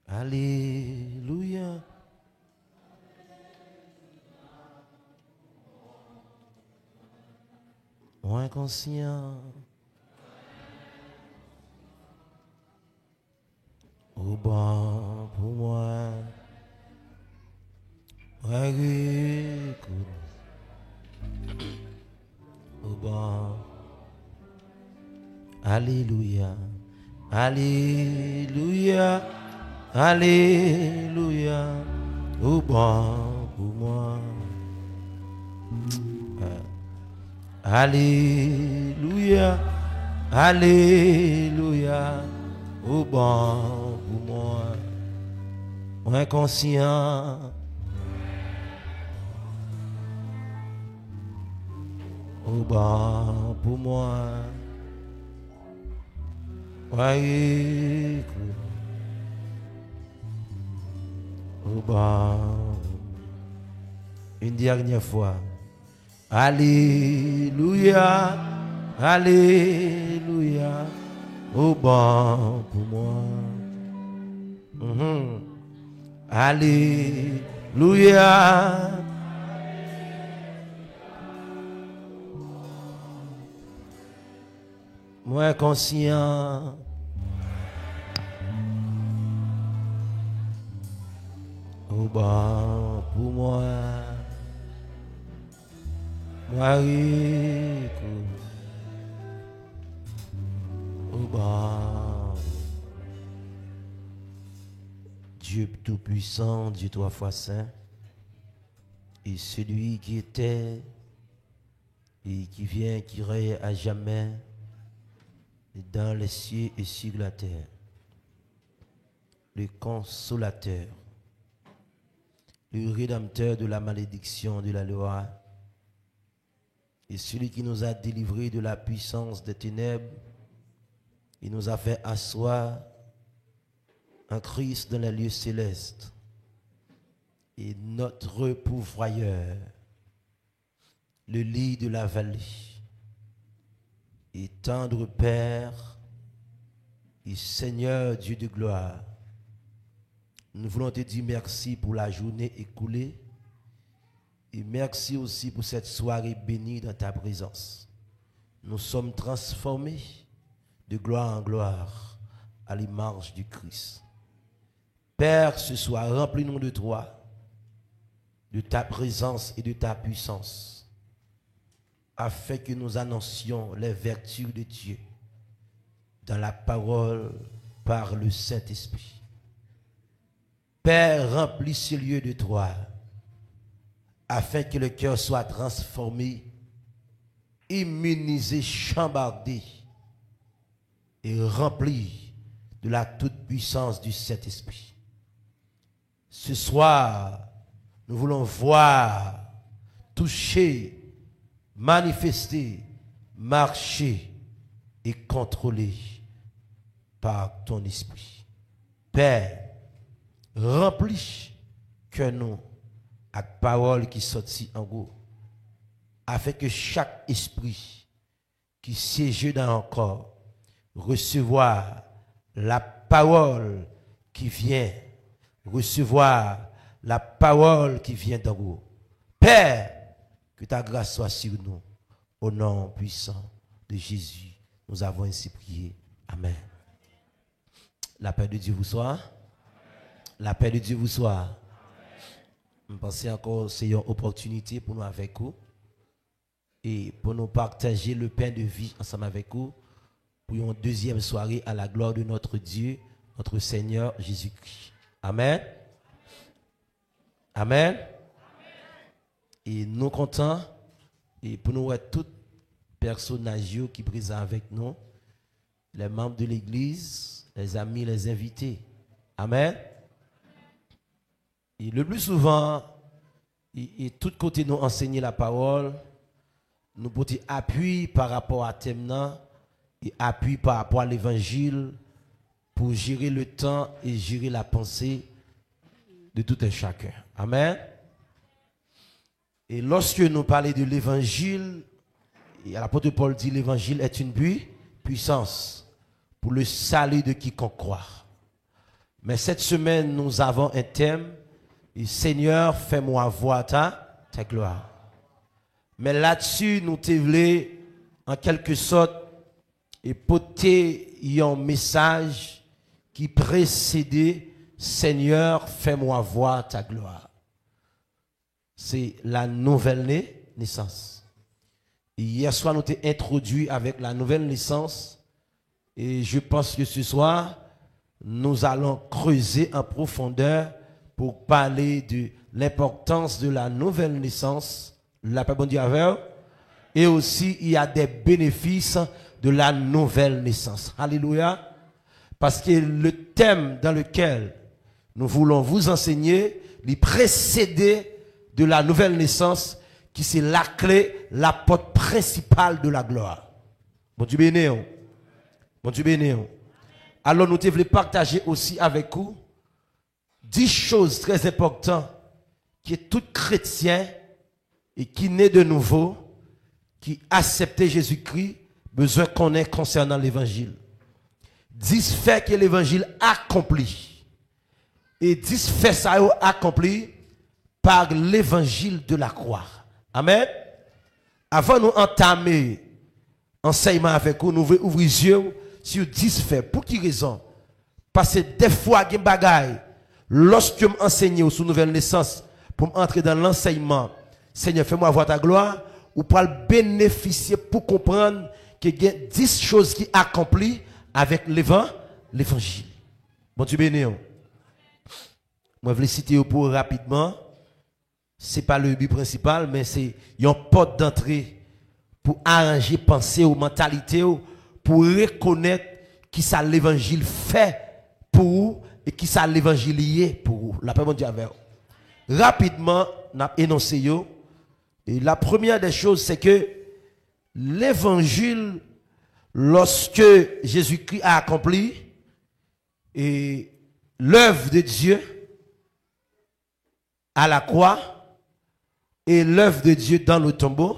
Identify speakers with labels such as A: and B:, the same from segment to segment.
A: Alléluia. Moins conscient. Au bon pour moi. Au bon. Alléluia. Alléluia. Alléluia. Au bon pour moi. Alléluia. Alléluia. Au bon pour moi. Inconscient. Au bon pour moi. Au bon. Une dernière fois. Alléluia. Alléluia. Au bon pour moi. Alléluia. Moi conscient. Au bon pour moi. Moi au bon. Dieu tout-puissant, Dieu trois fois saint, et celui qui était et qui vient, qui règne à jamais dans les cieux et sur la terre, le consolateur, le rédempteur de la malédiction de la loi, et celui qui nous a délivrés de la puissance des ténèbres, il nous a fait asseoir en Christ dans les lieux célestes, et notre pourvoyeur, le lit de la vallée, et tendre Père et Seigneur Dieu de gloire, nous voulons te dire merci pour la journée écoulée et merci aussi pour cette soirée bénie dans ta présence. Nous sommes transformés de gloire en gloire à l'image du Christ. Père, ce soir, remplis-nous de toi, de ta présence et de ta puissance, afin que nous annoncions les vertus de Dieu dans la parole par le Saint-Esprit. Père, remplis ce lieu de toi, afin que le cœur soit transformé, immunisé, chambardé et rempli de la toute-puissance du Saint-Esprit. Ce soir, nous voulons voir, toucher, manifester, marcher et contrôler par ton esprit. Père, remplis que nous avec parole qui sortit en haut, afin que chaque esprit qui siège dans un corps recevoir la parole qui vient, recevoir la parole qui vient d'en haut. Père, que ta grâce soit sur nous, au nom puissant de Jésus. Nous avons ainsi prié. Amen. La paix de Dieu vous soit. La paix de Dieu vous soit. Je pense encore que c'est une opportunité pour nous avec vous et pour nous partager le pain de vie ensemble avec vous pour une deuxième soirée à la gloire de notre Dieu, notre Seigneur Jésus-Christ. Amen. Amen. Et nous comptons et pour nous être tous personnages qui présents avec nous, les membres de l'église, les amis, les invités. Amen. Et le plus souvent, et tout côté nous enseigner la parole, nous pouvons appui par rapport à thème et appui par rapport à l'évangile pour gérer le temps et gérer la pensée de tout un chacun. Amen. Et lorsque nous parlons de l'évangile, l'apôtre Paul dit l'évangile est une puissance pour le salut de quiconque croit. Mais cette semaine, nous avons un thème. Et Seigneur, fais-moi voir ta gloire. Mais là-dessus, nous te voulons, en quelque sorte, et porter un message qui précédait Seigneur, fais-moi voir ta gloire. C'est la nouvelle naissance. Et hier soir, nous t'ai introduit avec la nouvelle naissance. Et je pense que ce soir, nous allons creuser en profondeur pour parler de l'importance de la nouvelle naissance. La paix bon Dieu avec. Et aussi, il y a des bénéfices de la nouvelle naissance. Alléluia. Parce que le thème dans lequel nous voulons vous enseigner, les précédés de la nouvelle naissance, qui c'est la clé, la porte principale de la gloire. Bon Dieu béni. Bon Dieu béni. Alors nous voulons partager aussi avec vous 10 choses très importantes qui est tout chrétien et qui naît de nouveau, qui accepte Jésus-Christ, besoin qu'on ait concernant l'évangile. 10 faits que l'évangile accomplit. Et 10 faits ça accompli par l'évangile de la croix. Amen. Avant de nous entamer enseignement avec vous, nous voulons ouvrir les yeux sur 10 faits. Pour qui raison? Parce que des fois, il y a des bagailles. Lorsque je m'enseigne sous nouvelle naissance, pour entrer dans l'enseignement, Seigneur, fais-moi voir ta gloire, ou pour bénéficier pour comprendre qu'il y a 10 choses qui accomplissent avec l'évangile. Bon Dieu béni. Moi, je vais citer pour rapidement. Ce n'est pas le but principal, mais c'est une porte d'entrée pour arranger pensée ou mentalité, pour reconnaître qui ça l'évangile fait pour vous et qui ça l'évangile est pour vous. La paix bon Dieu avec vous. Rapidement, on a énoncé yo. Et la première des choses, c'est que l'évangile, lorsque Jésus-Christ a accompli et l'œuvre de Dieu à la croix et l'œuvre de Dieu dans le tombeau,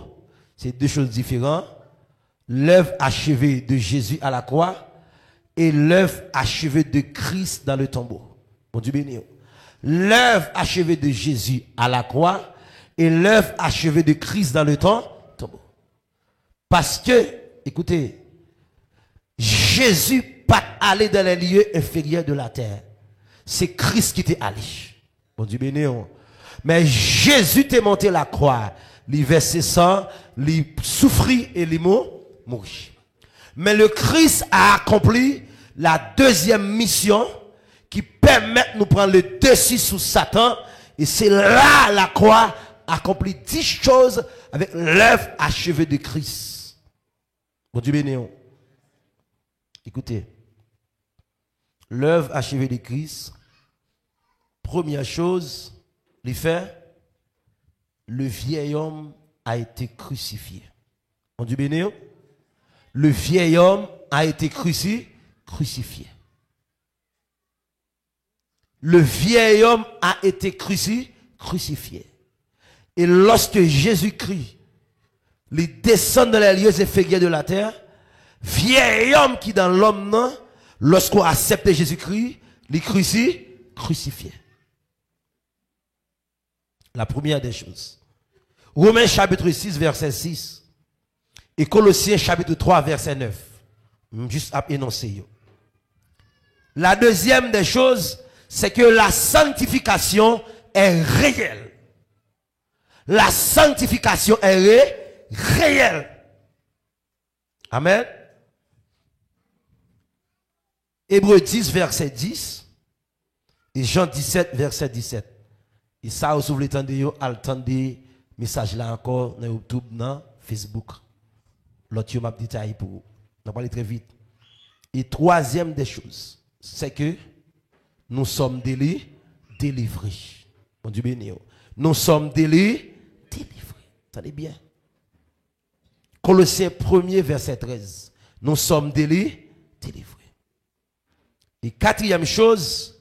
A: c'est deux choses différentes. L'œuvre achevée de Jésus à la croix et l'œuvre achevée de Christ dans le tombeau. Bon Dieu béni. L'œuvre achevée de Jésus à la croix et l'œuvre achevée de Christ dans le tombeau. Parce que, écoutez, Jésus pas allé dans les lieux inférieurs de la terre. C'est Christ qui t'est allé. Bon Dieu béni. Mais Jésus t'est monté la croix. Il versé sang, il souffrit et il mourit. Mais le Christ a accompli la deuxième mission qui permet de nous prendre le dessus sous Satan. Et c'est là la croix accomplit 10 choses avec l'œuvre achevée de Christ. Bon Dieu béni. Écoutez, l'œuvre achevée de Christ, première chose, il fait, le vieil homme a été crucifié. Bon Dieu béni. Le vieil homme a été crucifié. Le vieil homme a été crucifié. Et lorsque Jésus-Christ il descend dans les lieux inférieurs de la terre, vieil homme qui dans l'homme, lorsqu'on accepte Jésus-Christ, il crucifié. La première des choses. Romains chapitre 6, verset 6. Et Colossiens chapitre 3, verset 9. Juste à énoncer. La deuxième des choses, c'est que la sanctification est réelle. La sanctification est réelle. Amen. Hébreux 10, verset 10. Et Jean 17, verset 17. Et ça, vous voulez attendre message là encore dans YouTube, dans Facebook. L'autre, m'a détaillé pour vous. On va parler très vite. Et troisième des choses, c'est que nous sommes délivrés. Bon Dieu béni. Nous sommes délivrés. Attendez bien. Colossiens 1er, verset 13. Nous sommes délivrés. Et quatrième chose,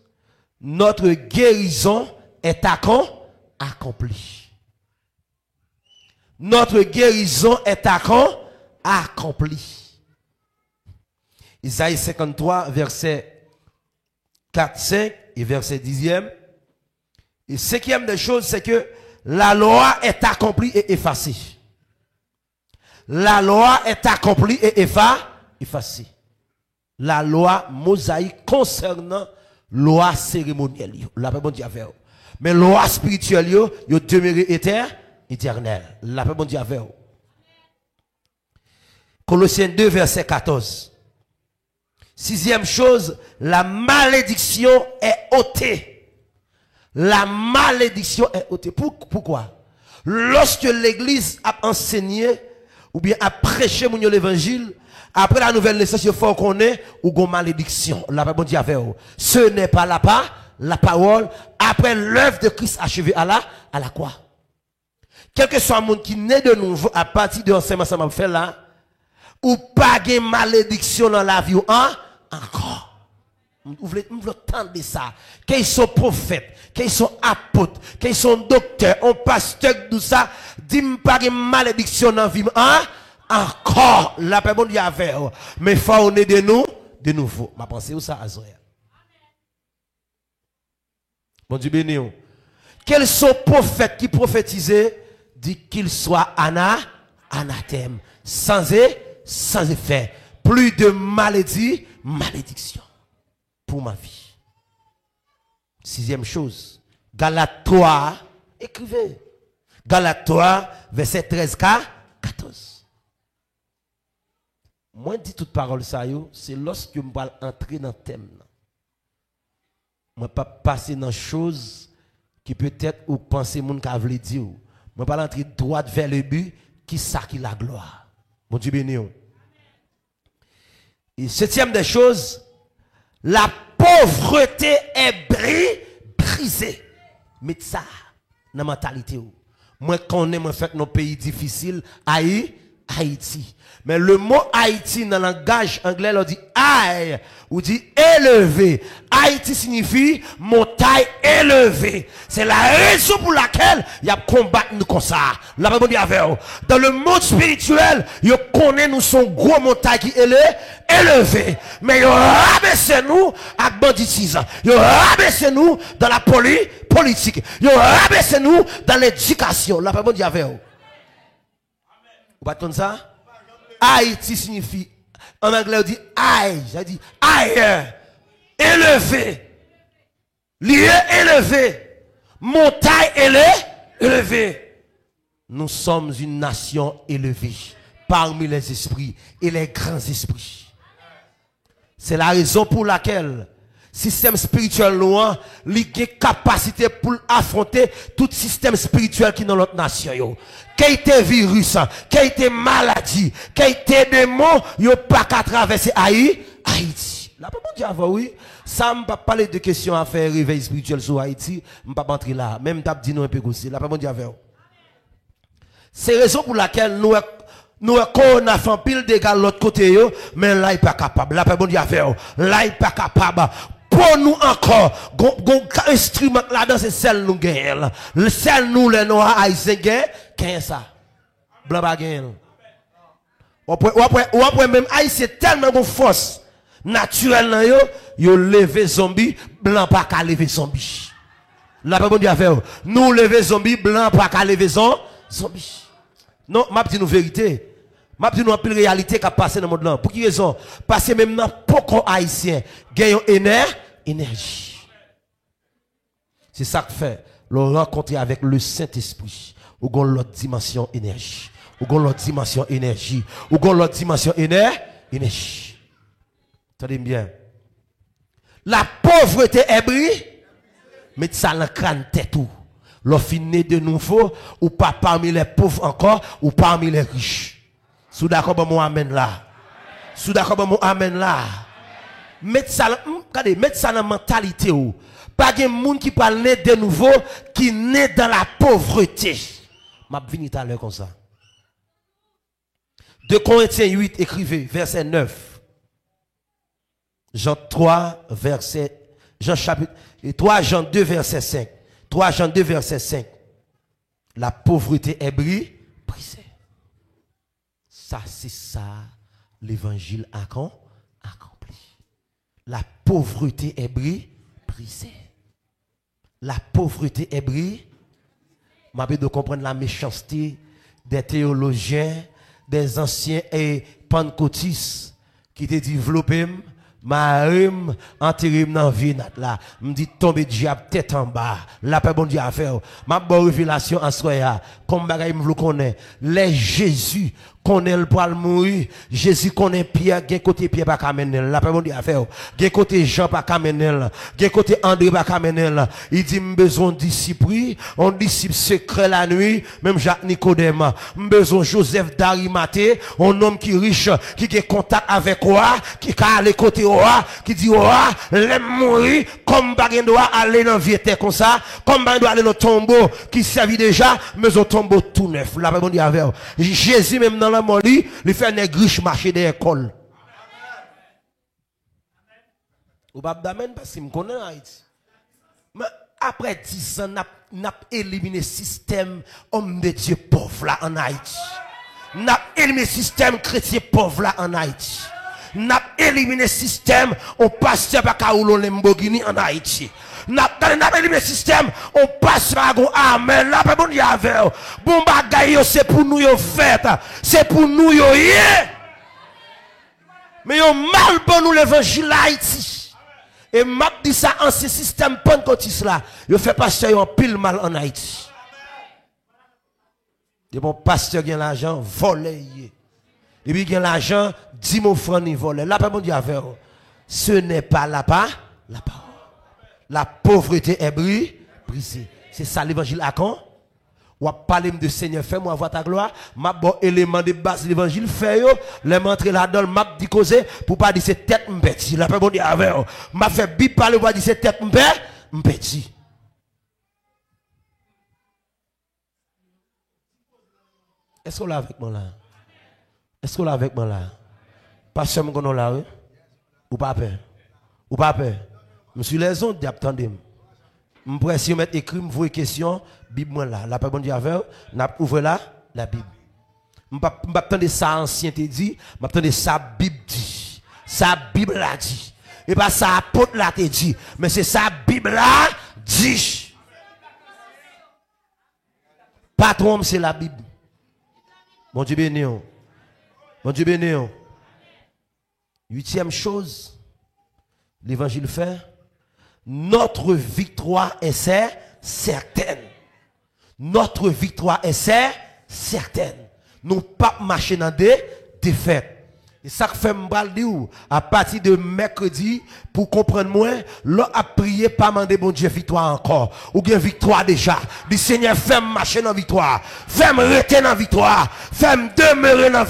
A: notre guérison est accomplie. Notre guérison est accomplie. Isaïe 53, verset 4, 5 et verset 10e. Et 5e des choses, c'est que la loi est accomplie et effacée. La loi est accomplie et effacée. La loi mosaïque concernant loi cérémonielle. La paix bon Dieu avec. Mais loi spirituelle, yo demeure éternelle. La paix bon Dieu avec. Colossiens 2, verset 14. 6e chose, la malédiction est ôtée. La malédiction est ôtée. Pourquoi? Lorsque l'église a enseigné ou bien a prêché l'évangile, après la nouvelle naissance, il faut qu'on ait une malédiction. La paix bon Dieu avec. Ce n'est pas la parole après l'œuvre de Christ achevée à la croix. Quel que soit le monde qui naît de nouveau à partir de l'enseignement ça m'a fait là, ou pas de malédiction dans la vie encore. Vous voulez entendre ça. Qu'ils sont prophètes, qu'ils sont apôtres, qu'ils sont docteurs, on pasteur, tout ça, dis-moi pas de malédiction dans la vie encore. La paix bon Dieu avec. Mais faut on est de nouveau. Ma pensée où ça Azoya. Bon Dieu béni. Quels sont prophètes qui prophétisaient, dit qu'ils soient anathème, sans effet. Plus de malédiction pour ma vie. 6e chose, Galates 3, écrivez. Galates 3, verset 13, 14. Moi, je dis toute parole ça, c'est lorsque je vais entrer dans le thème. Je ne vais pas passer dans choses qui peut-être ou penser mon qu'a voulu dire. Je ne vais pas entrer droit vers le but qui ça qui la gloire. Bon Dieu béni. Et 7e des choses, la pauvreté est brisée. Mais ça, dans la mentalité. Moi, quand on fait nos pays difficiles, Haïti. Mais le mot Haïti dans le langage anglais, on dit aïe, ou dit élevé. Haïti signifie montagne élevée. C'est la raison pour laquelle il y a combattre nous comme ça. La Bible dit avec vous. Dans le monde spirituel, il connaît nous son gros montagne qui est élevé. Mais il rabaisse nous avec banditisme. Il rabaisse nous dans la politique. Il rabaisse nous dans l'éducation. La Bible dit avec vous. Vous pas entendre ça? Haïti signifie, en anglais on dit aïe, ça dit aïe, élevé, lieu élevé, montagne élevée. Nous sommes une nation élevée parmi les esprits et les grands esprits. C'est la raison pour laquelle système spirituel loin, il a capacité pour affronter tout système spirituel qui est dans notre nation. Qu'il y ait virus, qu'il y ait maladie, qu'il y ait démons, il n'y a pas qu'à traverser Haïti. Là, pas dire avant, oui. Ça ne pas parler de questions à faire réveil spirituel sur Haïti, je ne pas entrer là. Même t'as dit nous un peu aussi. Là, pas dire avant. C'est la raison pour laquelle nous on a fait un pile de gars de l'autre côté, mais là, il n'est pas capable. Là, pas dire avant. Là, il n'est pas capable. Pour nous encore, un instrument là-dedans, c'est celle nous gagnons. Celle nous, les noirs haïtiens gagnent, qu'est-ce ça? Blanc pas gagne. Ou après même haïtien tellement de force naturelle, yo levé zombie, blanc pas qu'à lever zombie. La pas bon Dieu faire. Nous lever zombie, blanc pas qu'à lever zombie. Non, m'a dit nous vérité. M'a dit nous en pile réalité qui a passé dans le monde là. Pour qui raison? Parce que même dans beaucoup haïtiens gagnent énergie. C'est ça que fait le rencontrer avec le Saint-Esprit. Ou gon l'autre dimension énergie. Ou gon l'autre dimension énergie. Ou gon l'autre dimension énergie. Attendez bien. La pauvreté est brisée, mais ça l'en crâne tout. L'on finit de nouveau, ou pas parmi les pauvres encore, ou parmi les riches. Sous d'accord, bon, amen là. Sous d'accord, bon, amen là. Mettre ça dans la mentalité. Pas de monde qui parle de nouveau, qui naît dans la pauvreté. Je vais venir tout à l'heure comme ça. 2 Corinthiens 8, écrivez, verset 9. Jean 3, verset, Jean chapitre, 3 Jean 2, verset 5. 3 Jean 2, verset 5. La pauvreté est brisée. Ça, c'est ça, l'évangile accompli. La pauvreté est brisée. brisé. La pauvreté est brisée. M'a de comprendre la méchanceté des théologiens, des anciens et pentecôtistes qui te développé Marim, enterré dans la vie là. Me dit tomber diable tête en bas. La paix bon Dieu à faire. Ma bonne révélation en soya. Comme bagaille me connaît. Les Jésus connaît le poil mourir. Jésus connaît Pierre, gen côté Pierre pas kamener. La paix bon Dieu à faire. Gen côté Jean pas kamener. Gen côté André pas kamener. Il dit me besoin de disciple, on disciple secret la nuit, même Jacques Nicodème. Me besoin Joseph d'Arimathée, un homme qui riche, qui a contact avec roi, qui a aller côté roi, qui dit roi, l'aime mourir, comme baguette doit aller dans vieux terre comme ça, comme baguette doit aller dans le tombeau qui servit déjà, mais au tombeau tout neuf. La bon Dieu avec Jésus même dans la mort, il fait un riche marché des écoles. Ou pas d'amen parce qu'il me connaît Haïti. Mais après 10 ans, n'a éliminé le système homme de Dieu pauvre là en Haïti. N'a éliminé le système chrétien pauvre là en Haïti. N'a éliminé le système on pasteur par Kaoulo Lamborghini en Haïti. N'a éliminé le système on passe par amen là pas bon Dieu avec. Bon bagaille c'est pour nous yo fait. C'est pour nous yo mais yo mal pour nous l'évangile Haïti. Et m'a dit ça en ce système pentecôtiste là, il fait pasteur en pile mal en Haïti. Et bon pasteur qui a l'argent volé. Et puis qui a l'argent 10 000 francs ni volé. Là pas bon Dieu avec. Ce n'est pas la parole. La pauvreté est brisée. C'est ça l'évangile à quand? Ou à parler de Seigneur, fais-moi voir ta gloire. M'a bon élément de base de l'évangile, fait yo. Les m'entrer là-dedans, m'a dit causer, pour pas dire c'est tête m'pétit. La paix bon Dieu avec. M'a fait bip parler, pour dire c'est tête m'pétit. Est-ce qu'on l'a avec moi là? Est-ce qu'on l'a avec moi là? Pas seulement qu'on là, oui? Ou pas peur? Ou pas peur? Monsieur les ondes, attendez. Je presse mettre écrit, me voyez question, Bible moi là, la paix bon Dieu avec, n'a ouvre là la Bible. M'attendre ça ancien te dit, m'attendre ça Bible dit. Ça Bible là dit. Et pas ça apôtre là te dit, mais c'est ça Bible là dit. Patron c'est la Bible. Bon Dieu béni. Bon Dieu béni. 8e chose, l'évangile fait. Notre victoire est certaine. Notre victoire est certaine. Nous pas marcher dans des défaites. Et ça fait m'bral dire à partir de mercredi pour comprendre moi, l'on a prié pas demander bon Dieu victoire encore ou bien victoire déjà. Le Seigneur fait marcher dans victoire, fait me rester dans victoire, fait me demeurer dans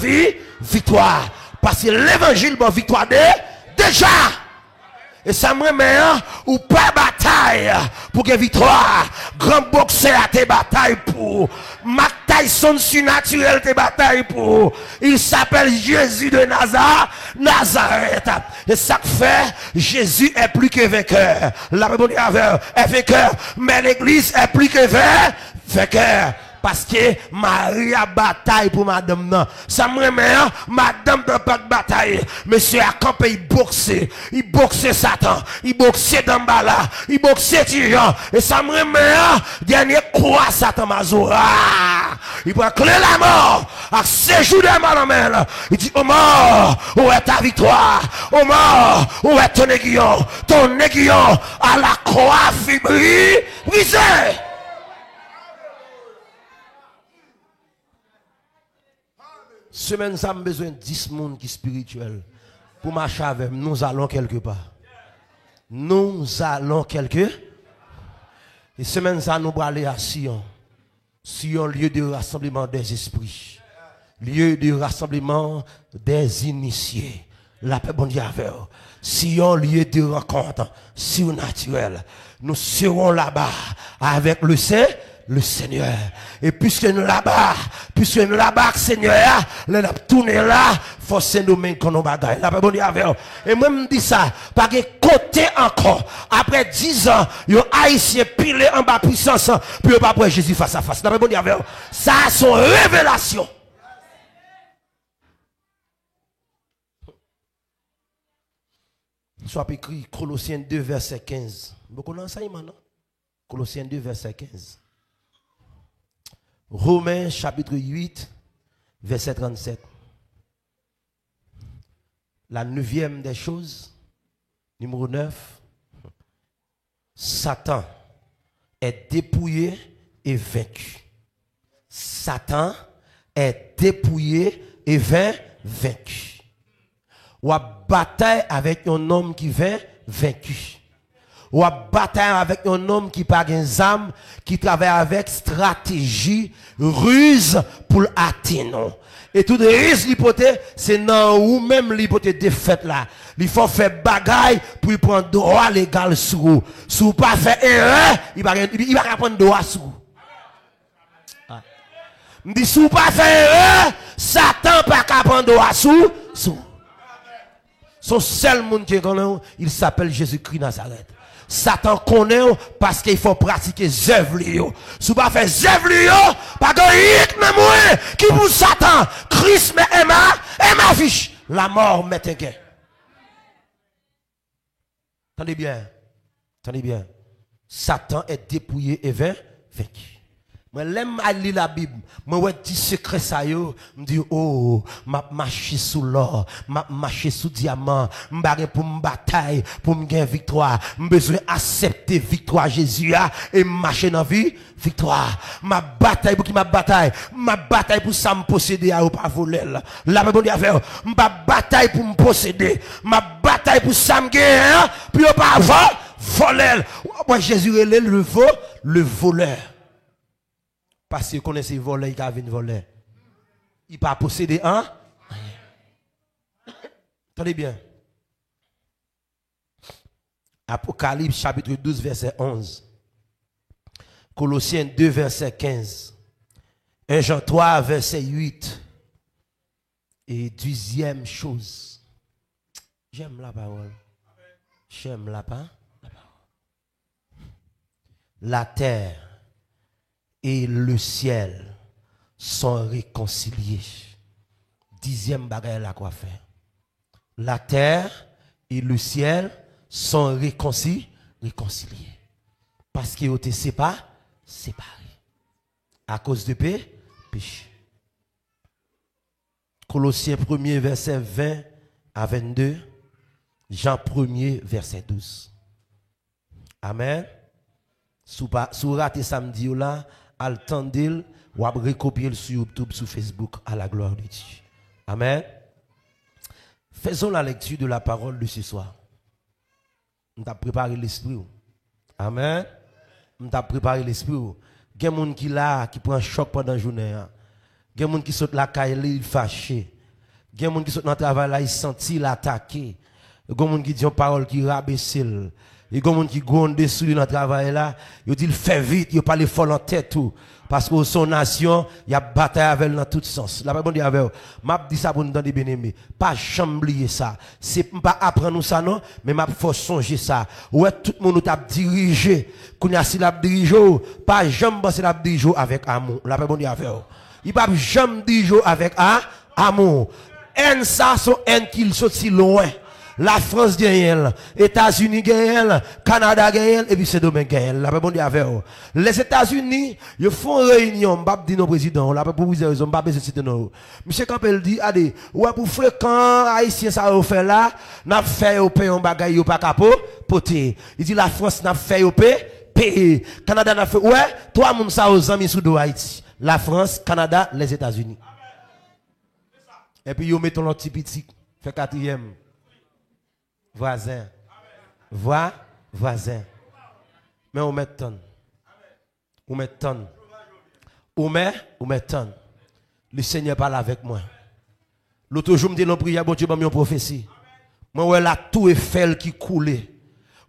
A: victoire parce que l'évangile bon victoire déjà. Et ça me remet ou pas bataille pour que victoire. Grand boxeur a tes batailles pour. Mac Tyson surnaturel tes batailles pour. Il s'appelle Jésus de Nazareth. Et ça fait, Jésus est plus que vainqueur. La réponse est vainqueur. Mais l'église est plus que vainqueur. Parce que Marie a bataille pour madame non. Ça me remet, madame n'a pas de bataille. Monsieur a campé, il boxe Satan, il boxe Dambala, il boxe Tijan. Et ça me remet, dernier croix Satan Mazoura. Il prend clé la mort, à séjour de ma. Il dit, oh mort, où est ta victoire? Oh mort, où est ton aiguillon? Ton aiguillon à la croix brisée. Semaine, ça a besoin de 10 personnes qui sont spirituels. Pour marcher avec nous allons quelque part. Nous allons quelque part. Et semaine, ça nous va aller à Sion. Sion, lieu de rassemblement des esprits. Lieu de rassemblement des initiés. La paix, bon Dieu, avec eux. Sion, lieu de rencontre surnaturelle. Nous serons là-bas avec le Seigneur. Et puisque nous là-bas, Seigneur, nous avons tourné là, forcez nous même qu'on nous bagaille. La paix, bon Dieu, avec eux. Et moi, je me dis ça, par côté encore, après 10 ans, les Haïtiens pilés en bas puissance, puis ils pas prêt Jésus face à face. La paix, bon Dieu, avec eux. Ça, c'est une révélation. Soit écrit Colossiens 2, verset 15. Beaucoup d'enseignements, non? Colossiens 2, verset 15. Romains chapitre 8, verset 37. La 9e des choses, numéro 9. Satan est dépouillé et vaincu. Satan est dépouillé et vaincu. Ou a bataille avec un homme qui vaincu. Ou a bataille avec un homme qui pas une âme, qui travaille avec stratégie, ruse pour l'atteindre. Et toute ruse l'hypothèse, c'est non ou même l'hypothèse défaite là. Il faut faire bagaille pour y prendre droit légal sur vous. Si vous pas faire erreur, il va prendre droit sur vous. Je dis, si vous pas faire erreur, Satan pas prendre droit sur vous. Son seul monde qui connaît, il s'appelle Jésus-Christ Nazareth. Satan connaît parce qu'il faut pratiquer les œuvres. Si vous pas faire les œuvres, pas de rien qui pour Satan. Christ met Emma fiche. La mort met un gain. Attendez bien. Attendez bien. Satan est dépouillé et vaincu. Moi, l'aime à lire la Bible. Moi, ouais, dit secret ça yo. Me dit, oh, m'a marché sous l'or, m'a marché sous diamant, m'barre pour me bataille, pour me gagner victoire. M'ai besoin accepter victoire Jésus a et marcher dans vie, victoire. Ma bataille pour qui ma bataille pour ça me posséder à ou pas voler. La Bible dit affaire, ma bataille pour me posséder, ma bataille pour ça me gagner, puis pas voler. Moi, Jésus est le voleur. Parce que vous connaissez voler, il a vu voler. Il n'a pas possédé un. Attendez bien. Apocalypse chapitre 12, verset 11. Colossiens 2, verset 15. 1 Jean 3, verset 8. Et 10e chose. J'aime la parole. J'aime la parole. La terre et le ciel sont réconciliés. 10e bagaille là quoi faire. La terre et le ciel sont réconciliés. Parce qu'ils ont été séparés. À cause de péché. Colossiens 1er verset 20 à 22. Jean 1er verset 12. Amen. Sous raté samedi là, attendez ou recopier sur YouTube, sur Facebook, à la gloire de Dieu. Amen. Faisons la lecture de la parole de ce soir. On t'a préparé l'esprit. Amen. On t'a préparé l'esprit. Il y a des gens qui là, qui prend choc pendant la journée. Il y a des gens qui sautent la caille, ils fâchés. Il y a des gens qui sautent dans le travail là, ils sentent l'attaquer. Il y a des gens qui disent une parole qui rabaisse. Il y a des gens qui grondent dessus dans le travail là. Ils disent fait vite, ils parlent fort en tête tout. Parce que son nation, il y a bataille avec elle dans tous sens. La Bible dit avec vous. M'a dit ça pour nous donner bien aimé. Pas jamais oublier ça. C'est pas apprendre nous ça non, mais m'a faut songer ça. Ouais tout le monde t'a dirigé. Qu'on a si la dirige, pas jamais penser la dirige avec amour. La Bible dit avec vous. Il pas jamais dirige avec amour. En ça son en qu'il sorti loin. La France gagne, États-Unis gagne, Canada gagne, et puis c'est domaine gagne. La Bible dit avec eux. Les États-Unis, ils font réunion, m'bap dit nos présidents, la pour vous raison, m'bap besoin citer nous. Monsieur Campbell dit, allez, ouais pour fréquent haïtien ça fait là, n'a fait au pays un bagay yo pas capo, poté. Il dit la France n'a fait au pays, Canada n'a fait ouais, toi moun ça aux amis sous de Haïti. La France, Canada, les États-Unis. Et puis yo mettons l'autre petit, fait 4e. Voisin. Voisin. Mais on met tonne. On met tonne. On met tonne. Le Seigneur parle avec moi. L'autre jour, je me dis, non, prière, bon Dieu, une prophétie. Moi, ouais, la tour Eiffel qui coulait.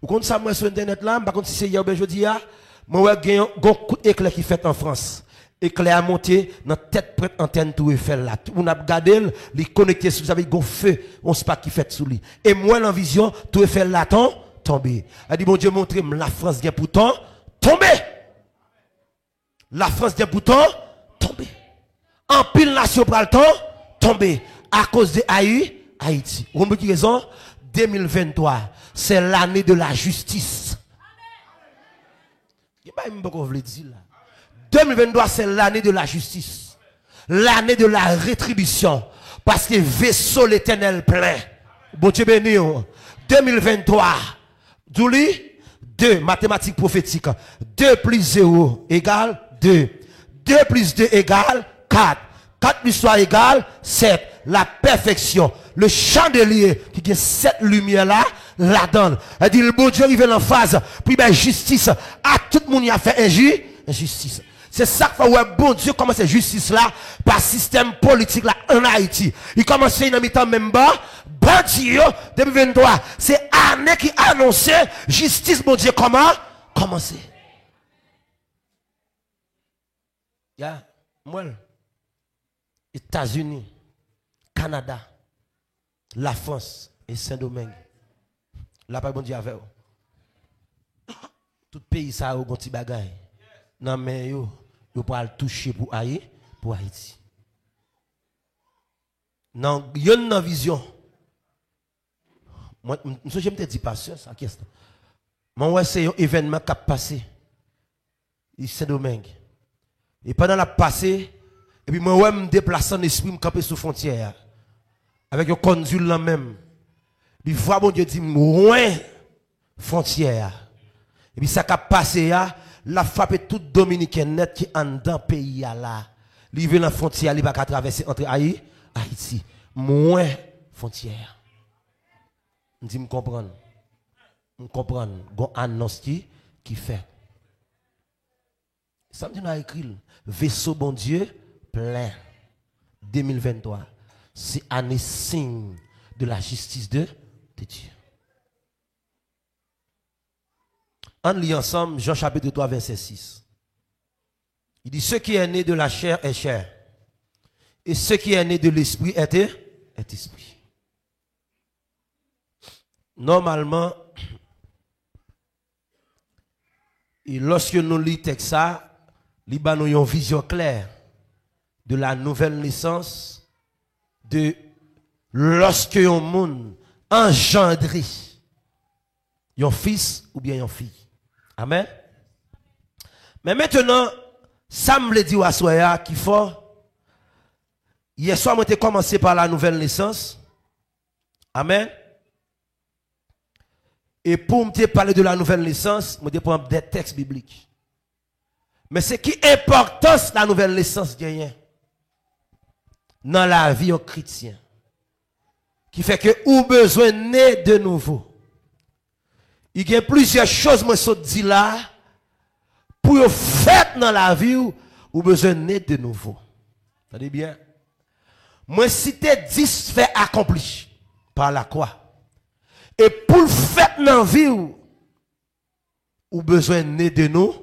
A: Vous comprenez ça, moi, sur Internet là, par contre, si c'est hier, ben, je dis, moi, ouais, il y a un coup d'éclair qui fait en France. Éclair a monté dans tête prête antenne tour Eiffel là. On a regardé, il connecté sous, vous savez, un feu, on sait pas qui fait sous lui. Et moi, en vision, tour Eiffel là, tombé. Elle dit, bon Dieu, montrez-moi, la France vient pourtant tomber. La France vient pourtant tomber. En pile nation pour le temps, tomber. À cause de Haïti. Vous avez raison? 2023, c'est l'année de la justice. Il n'y a pas même beaucoup de dire là. 2023, c'est l'année de la justice. L'année de la rétribution. Parce que vaisseau l'éternel plein. Bon Dieu béni. 2023. Douli, 2, mathématiques prophétiques. 2 plus 0 égale 2. 2 plus 2 égale 4. 4 plus 3 égale 7. La perfection. Le chandelier qui a 7 lumières là, la donne. Elle dit, le bon Dieu, il vient en phase. Puis, ben, justice. À tout le monde, il a fait injustice. C'est ça que ouais, bon Dieu commence cette justice là par système politique là en Haïti. Il commence dans mi-temps même bas. Bon Dieu, 2023, c'est année qui annonçait justice, bon Dieu, comment commencer. Ya, moi, États-Unis, Canada, la France et Saint-Domingue. Là, pas bon Dieu avec vous. Tout pays ça a un petit bagage. Non mais yo pas le toucher pour Haïti. Non, yon nan vision. Moi je me dis pas ça qu'est-ce. Moi ouais c'est un événement qui a passé. Il Saint-Domingue. Et pendant la passé et puis moi ouais me déplacer en esprit me camper sous frontière avec un consul là même. Puis voir bon Dieu dit loin frontière. Et puis ça qui a passé là la frappe tout dominicain net qui en dans pays là. Li vient la frontière, li pas traverser entre Haïti, moins frontière. On dit me comprendre. Me comprendre, gon annonce qui fait. Ça me dit a écrit vaisseau bon Dieu plein 2023. C'est année signe de la justice de Dieu. On lit ensemble Jean chapitre 3 verset 6. Il dit ce qui est né de la chair est chair. Et ce qui est né de l'esprit est esprit. Normalement, et lorsque nous lisons texte ça, nous avons une vision claire de la nouvelle naissance, de lorsque un monde engendré, un fils ou bien une fille. Amen. Mais maintenant, ça me dit à Soya qu'il faut. Hier soir, moi, j'ai commencé par la nouvelle naissance. Amen. Et pour me parler de la nouvelle naissance, je vais prendre des textes bibliques. Mais c'est qui importance la nouvelle naissance gagne dans la vie au chrétien. Qui fait que ou besoin né de nouveau. Il y a plusieurs choses, moi, je dis là, pour faire dans la vie, ou besoin de naître de nouveau. Ça dit bien. Moi, si tu 10 faits accomplis par la croix, et pour le faire dans la vie, ou besoin de naître de nous.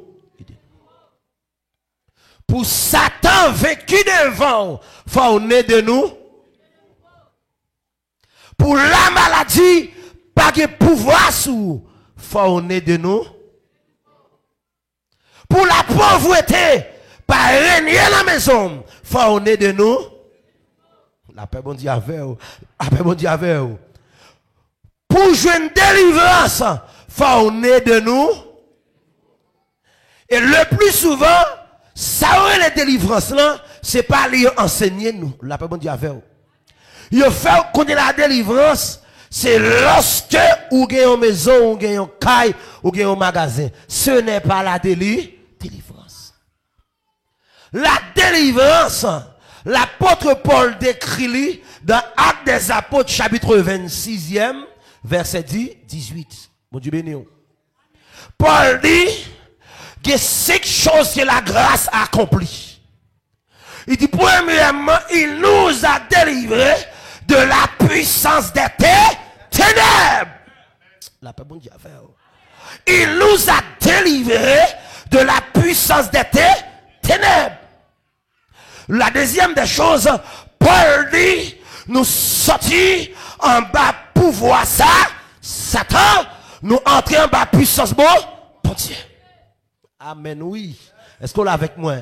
A: Pour Satan vécu devant, faut naître de nous. Pour la maladie, pas de pouvoir sous. Faut naître de nous. Pour la pauvreté, pas régner la maison, faut naître de nous. La paix bon Dieu avec vous. La paix bon Dieu avec vous. Pour jouer une délivrance, faut naître de nous. Et le plus souvent, ça aurait les délivrances là, c'est pas lui enseigner nous. La paix bon Dieu avec vous. Il fait qu'on ait la délivrance. C'est lorsque ou gagne une maison, ou gagne une caille, ou gagne un magasin. Ce n'est pas la délivrance. La délivrance, l'apôtre Paul décrit dans Actes des Apôtres, chapitre 26e, verset 18. Bon Dieu béni. Paul dit que 5 choses que la grâce a accomplies. Il dit, premièrement, il nous a délivrés de la puissance des ténèbres. La paix bon Dieu a fait. Il nous a délivrés de la puissance des ténèbres. La deuxième des choses, Paul dit, nous sortis en bas pouvoir ça, Satan, nous entrons en bas puissance bon Dieu. Amen, oui. Est-ce qu'on l'a avec moi?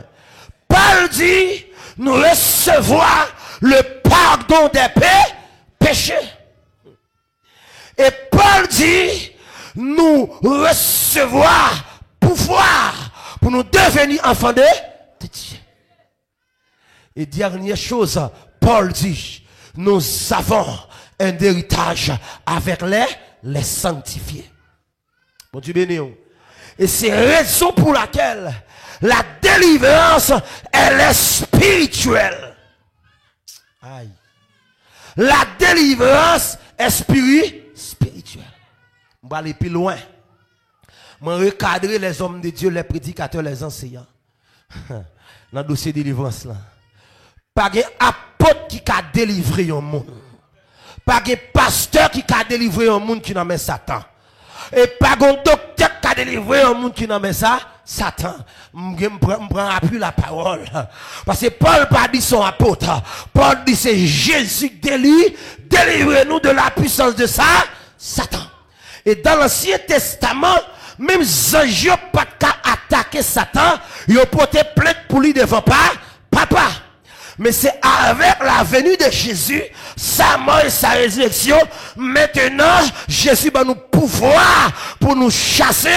A: Paul dit, nous recevoir le pardon des péchés. Et Paul dit, nous recevoir pouvoir pour nous devenir enfants de Dieu. Et dernière chose, Paul dit, nous avons un héritage avec les sanctifiés. Bon Dieu béni. Et c'est raison pour laquelle la délivrance, elle est spirituelle. Aïe. La délivrance est spirituelle. On va aller plus loin. On va recadrer les hommes de Dieu, les prédicateurs, les enseignants. Dans le dossier de délivrance là. Pas un apôtre qui a délivré un monde. Pas un pasteur qui a délivré un monde qui n'a pas Satan. Et pas un docteur qui a délivré un monde qui n'a pas ça. Satan, je prends appui la parole. Parce que Paul pas dit son apôtre. Paul dit c'est Jésus délivrez-nous de la puissance de ça, Satan. Et dans l'Ancien Testament, même les anges n'ont pas attaquer Satan, ils ont porté plainte pour lui devant papa. Mais c'est avec la venue de Jésus, sa mort et sa résurrection, maintenant, Jésus va nous pouvoir pour nous chasser,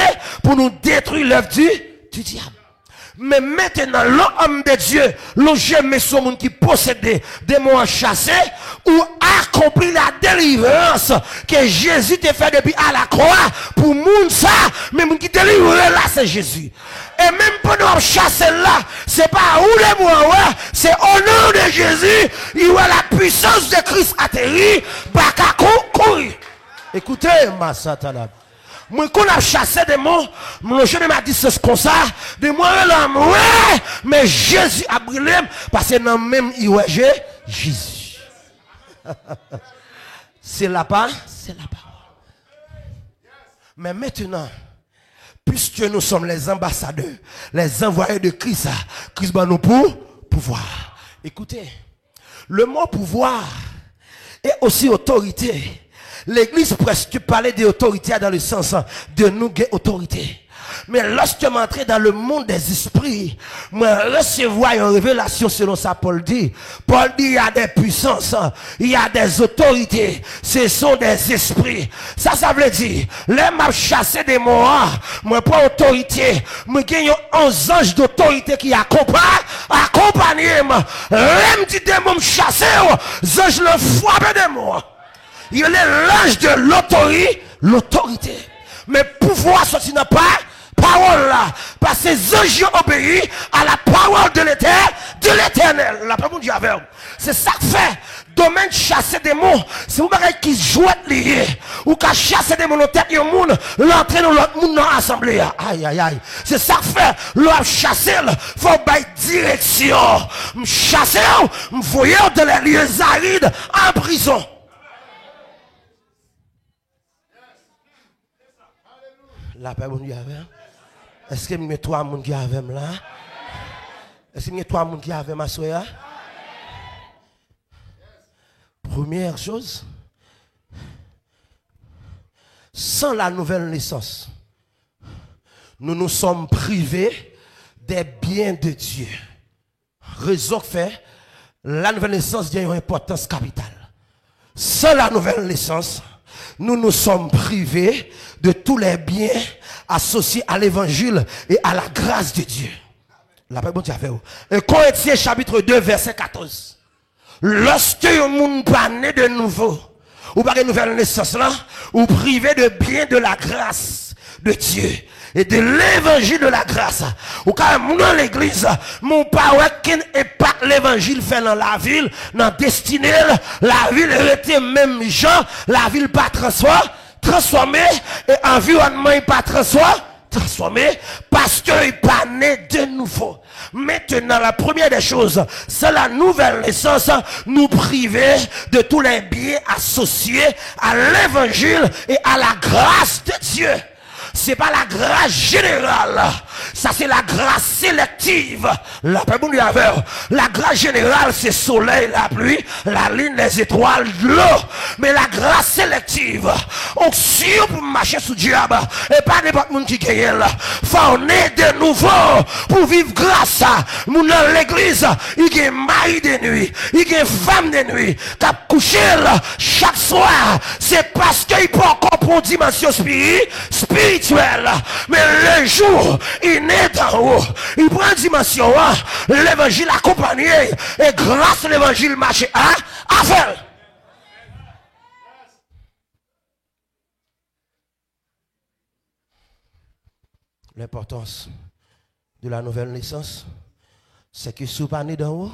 A: pour nous détruire l'œuvre du diable. Mais maintenant, l'homme de Dieu, le jeune son monde qui possède des démons chassés, ou accompli la délivrance que Jésus t'a fait depuis à la croix, pour moun ça, mais moun qui délivre là, c'est Jésus. Et même pour nous chasser là, c'est pas où les mois, c'est au nom de Jésus, il y a la puissance de Christ atterri, baka courir. Écoutez, ma satana. Moi, quand on a chassé des mots, mon jeune m'a dit c'est comme ça, de moi, là, ouais, mais Jésus a brûlé, parce que dans même, il y a Jésus. C'est la parole. Mais maintenant, puisque nous sommes les ambassadeurs, les envoyés de Christ, Christ va nous pouvoir. Écoutez, le mot pouvoir est aussi autorité. L'église presque parlait d'autorité dans le sens de nous qui autorité. Mais lorsque je m'entrais dans le monde des esprits, moi recevoir une révélation selon ça Paul dit. Paul dit il y a des puissances, il y a des autorités, ce sont des esprits. Ça veut dire, les m'a chassé des morts, moi pas autorité, moi gagne 11 anges d'autorité qui accompagnent moi. Même dit des mots chassés, les anges le frappent des morts. Il est l'ange de l'autorité. Mais pouvoir sortir n'a pas parole là. Parce que les anges obéissent à la parole de l'éternel. La parole du Dieu. C'est ça que fait. Domaine chasser des mots. C'est vous qui jouent lié. Ou qui chasser des mots dans tête de monde. L'entrer dans l'autre monde dans l'assemblée. Aïe aïe aïe. C'est ça que fait. L'homme chasser. Faut bailler direction. Chasser. M'voyer dans les lieux arides en prison. La paix, mon Dieu, est-ce que mes trois moun qui avec là? Est-ce que mes trois moun qui avec ma soeur? Première chose, sans la nouvelle naissance, nous nous sommes privés des biens de Dieu. Raison que fait, la nouvelle naissance a une importance capitale. Sans la nouvelle naissance, nous nous sommes privés de tous les biens associés à l'évangile et à la grâce de Dieu. La paix, bon Dieu, avec vous. Corinthiens chapitre 2, verset 14. Lorsque un monde pas né de nouveau, ou pas de nouvelle naissance là, ou privé de biens de la grâce de Dieu et de l'évangile de la grâce. Ou quand même dans l'église, mon parent qui n'est pas l'évangile fait dans la ville, dans la destinée, la ville était même gens, la ville pas transformée, et environnement n'est pas transformé, parce qu'il n'est pas né de nouveau. Maintenant, la première des choses, c'est la nouvelle naissance, nous priver de tous les biens associés à l'évangile et à la grâce de Dieu. C'est pas la grâce générale. Ça, c'est la grâce sélective. La grâce générale, c'est soleil, la pluie, la lune, les étoiles, l'eau. Mais la grâce sélective, onction pour marcher sous diable, et pas n'importe monde qui gagne là. Faut naître de nouveau pour vivre grâce à mon dans l'église. Il y a mari de nuit, il y a femme de nuit, qui a couché là chaque soir. C'est parce qu'il peut encore pour une dimension spirituelle. Mais le jour, il est d'en haut. Il prend une dimension, l'évangile accompagné, et grâce à l'évangile marché à faire. L'importance de la nouvelle naissance, c'est que sous pas né d'en haut,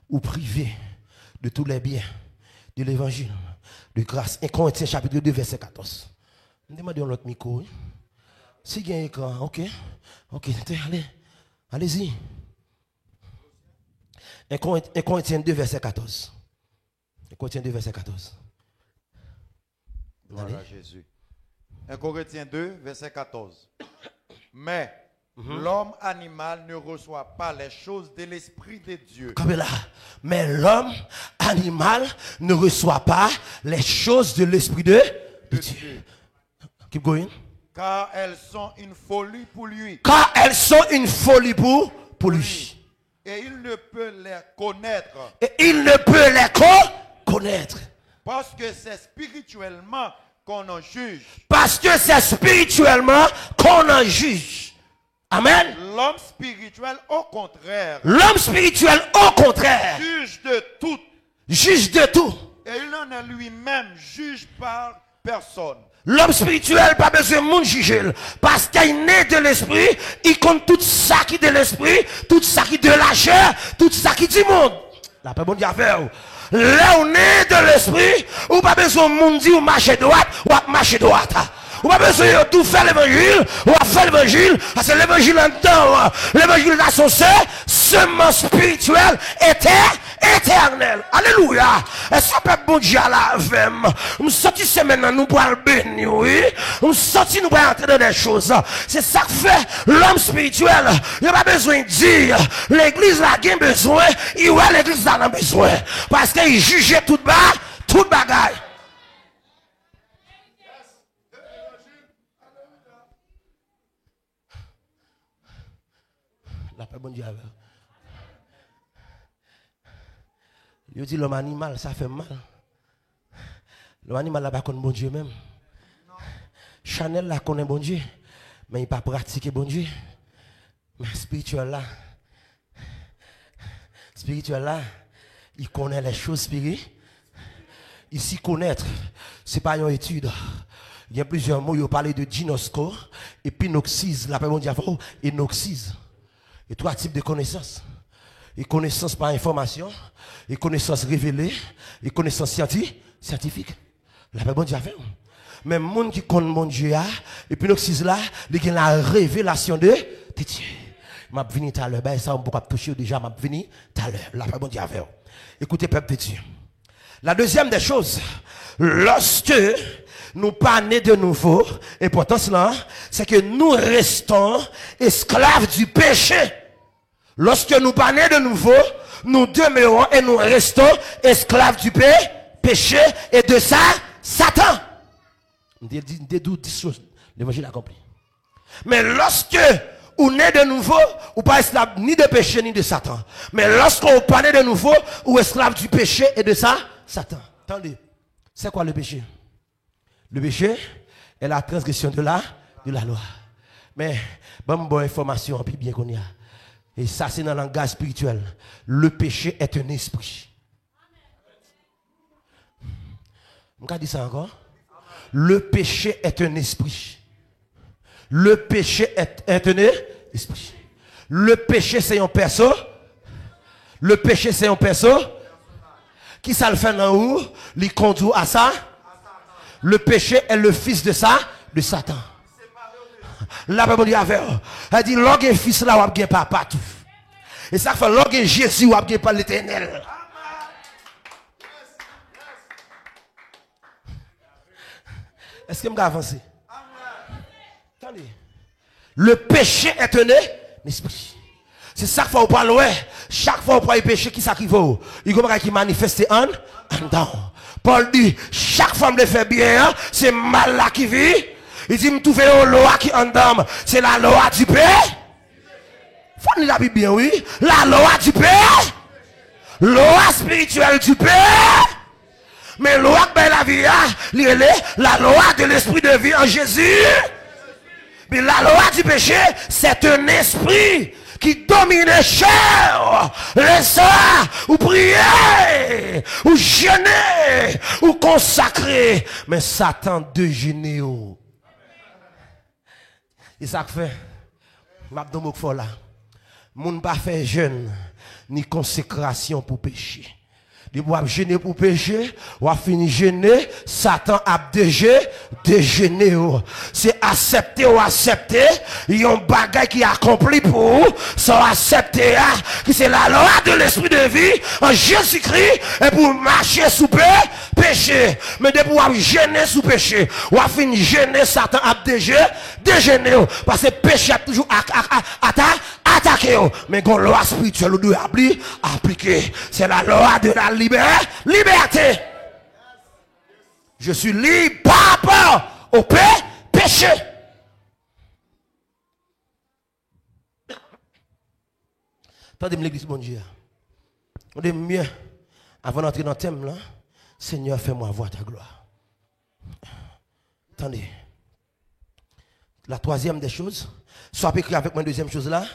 A: ou privé de tous les biens de l'évangile de grâce. 1 Corinthiens chapitre 2 verset 14. Je me demande l'autre micro. Oui? Si il y a un écran, ok, allez-y. 1 Corinthiens 2 verset 14. 1 Corinthiens 2 verset 14.
B: Voilà Jésus. 1 Corinthiens 2 verset 14. Mais l'homme animal ne reçoit pas les choses de l'Esprit de Dieu.
A: Comme là. Mais l'homme animal ne reçoit pas les choses de l'Esprit de Dieu. Keep going.
B: Car elles sont une folie pour lui.
A: Car elles sont une folie pour lui.
B: Et il ne peut les connaître.
A: Et il ne peut les connaître.
B: Parce que c'est spirituellement qu'on en juge.
A: Parce que c'est spirituellement qu'on en juge. Amen.
B: L'homme spirituel, au contraire.
A: L'homme spirituel, au contraire,
B: Juge de tout.
A: juge de tout.
B: Et il n'en est lui-même juge par personne.
A: L'homme spirituel, pas besoin de monde juger. Parce qu'il est né de l'esprit, il compte tout ça qui est de l'esprit, tout ça qui est de la chair, tout ça qui est du monde. La paix, bon Dieu, faire. Là, on est de l'esprit, ou pas besoin de monde dire ou marcher droite, ou marcher droite. Ou pas besoin de tout faire l'évangile, ou faire l'évangile, parce que l'évangile en temps, l'évangile là, son semence spirituelle éternelle. Alléluia. Est-ce que bon Dieu là avec moi? On sorti semaine nous pour le bénir, oui. On sorti nous pour entrer dans des choses. C'est ça que fait l'homme spirituel. Il n'a pas besoin de dire l'église là a besoin, il voit l'église là a besoin. Parce qu'il juge tout bagaille. La paix, bon Dieu. Je dis l'homme animal, ça fait mal. L'homme animal, là, pas connaît bon Dieu même. Chanel, là, connaît bon Dieu. Mais il n'a pas pratiqué bon Dieu. Mais spirituel, là, il connaît les choses spirituelles. Ici, connaître, ce n'est pas une étude. Il y a plusieurs mots, il parlé de gynosco, et pinoxise, la paix, bon Dieu, et noxise. Et trois types de connaissances. Et connaissances par information, et connaissances révélées, et connaissances scientifiques. La paix, bon Dieu, fait. Même monde qui connaît mon Dieu, et puis l'oxyde là, il y a la révélation de Dieu. m'a venu tout à l'heure, ben ça on peut toucher déjà, m'a venu tout à l'heure. La paix bon Dieu avec. Écoutez peuple de Dieu. La deuxième des choses, lorsque nous pas nés de nouveau, important cela, c'est que nous restons esclaves du péché. Lorsque nous pas nés de nouveau, nous demeurons et nous restons esclaves du péché et de ça, Satan. Des 10 choses, l'évangile a compris. Mais lorsque vous naissez de nouveau, vous pas esclave ni de péché ni de Satan. Mais lorsque vous pas né de nouveau, vous esclave du péché et de ça, Satan. Attendez, c'est quoi le péché? Le péché est la transgression de la loi. Mais, bonne information, puis bien qu'on y a. Et ça, c'est dans le langage spirituel. Le péché est un esprit. Je dis ça encore. Le péché est un esprit. Le péché est un esprit. Le péché, c'est un perso. Le péché, c'est un perso. Qui ça le fait dans où? Il conduit à ça. Le péché est le fils de ça, de Satan. La Bible dit avec. Elle dit, l'orgue est fils là, ou bien papa tout. Et ça fait l'orgue est Jésus, ou bien pas l'éternel. Est-ce que je vais avancer? Attendez. Le péché est un esprit. C'est ça qu'il faut parler. Chaque fois qu'on parle de péché, qui ça qui vaut? Il y a qui manifeste en dedans. Paul dit, chaque fois que je fais bien, c'est mal là qui vit. Il dit, je trouve une loi qui en dedans. C'est la loi du péché. Faut lire la Bible bien, oui. La loi du péché. Loi spirituelle du péché. Mais loi qui la vie, la loi de l'esprit de vie en Jésus. Mais la loi du péché, c'est un esprit qui domine chair, les soirs, ou prier, ou jeûner, ou consacrer. Mais Satan déjeune. Et ça fait, m'abdomo là, moun pas fait jeûne, ni consécration pour pécher. De boire jeûner pour pécher, ou a fini jeûner, Satan a déjeuner. C'est accepter ou accepter, il y a un bagage qui est accompli pour sans accepter, qui c'est la loi de l'esprit de vie en Jésus-Christ, et pour marcher sous péché. Mais de boire jeûner sous péché, ou a fini jeûner, Satan a déjeuner, parce que péché a toujours attaqué. Mais quand la loi spirituelle doit appliquer, c'est la loi de la liberté. Je suis libre par rapport au péché. Attendez-moi l'église, bon Dieu. On est mieux, avant d'entrer dans le thème là, Seigneur, fais-moi voir ta gloire. Attendez. La troisième des choses, soit écrit avec moi, deuxième chose là,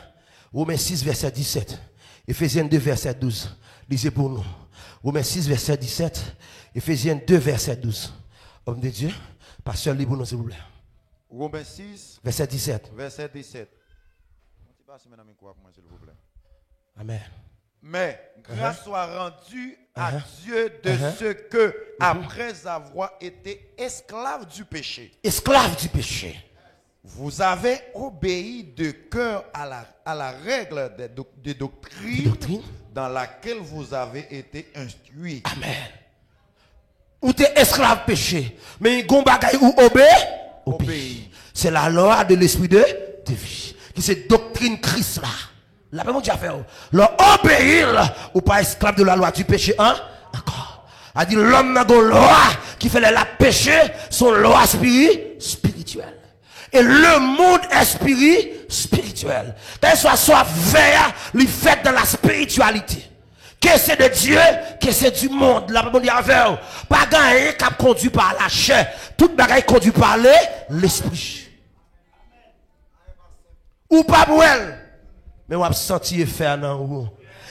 A: Romains 6, verset 17. Éphésiens 2, verset 12. Lisez pour nous. Romains 6, verset 17. Éphésiens 2, verset 12. Homme de Dieu, pasteur libre pour nous, s'il vous plaît.
B: Romains 6,
A: verset 17.
B: Verset 17.
A: Amen.
B: Mais grâce soit rendue à Dieu de ce que, après avoir été esclave du péché, vous avez obéi de cœur à la règle de doctrine dans laquelle vous avez été instruits.
A: Amen. Ou t'es esclave péché, mais gon bagay ou obéi. C'est la loi de l'esprit de vie. Qui c'est doctrine Christ là. La même chose à faire. Leur obéir ou pas esclave de la loi du péché encore. A dit l'homme n'a pas loi qui fait la péché, son loi spirituelle. Et le monde est spirituel. Qu'elle soit vert, lui fait dans la spiritualité. Que c'est de Dieu, que c'est du monde. La Bible dit avec pas gagner qui conduit par la chair. Tout bagaille conduit par l'esprit. Ou pas pour elle. Mais on a senti faire dans vous.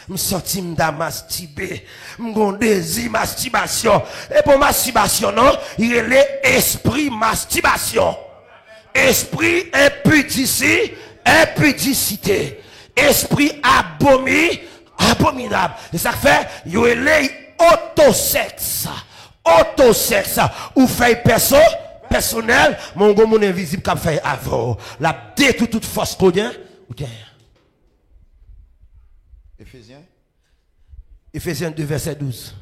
A: Je senti m'damastibé. M'gon désir masturbation. Et pour masturbation non, il y a l'esprit masturbation. Esprit impudicité. Esprit abominable. Et ça fait, il y a autosexe. Ou fait personnel, mon gars, mon invisible qui fait avant. La détruit toute force qu'on a. Éphésiens 2, verset 12.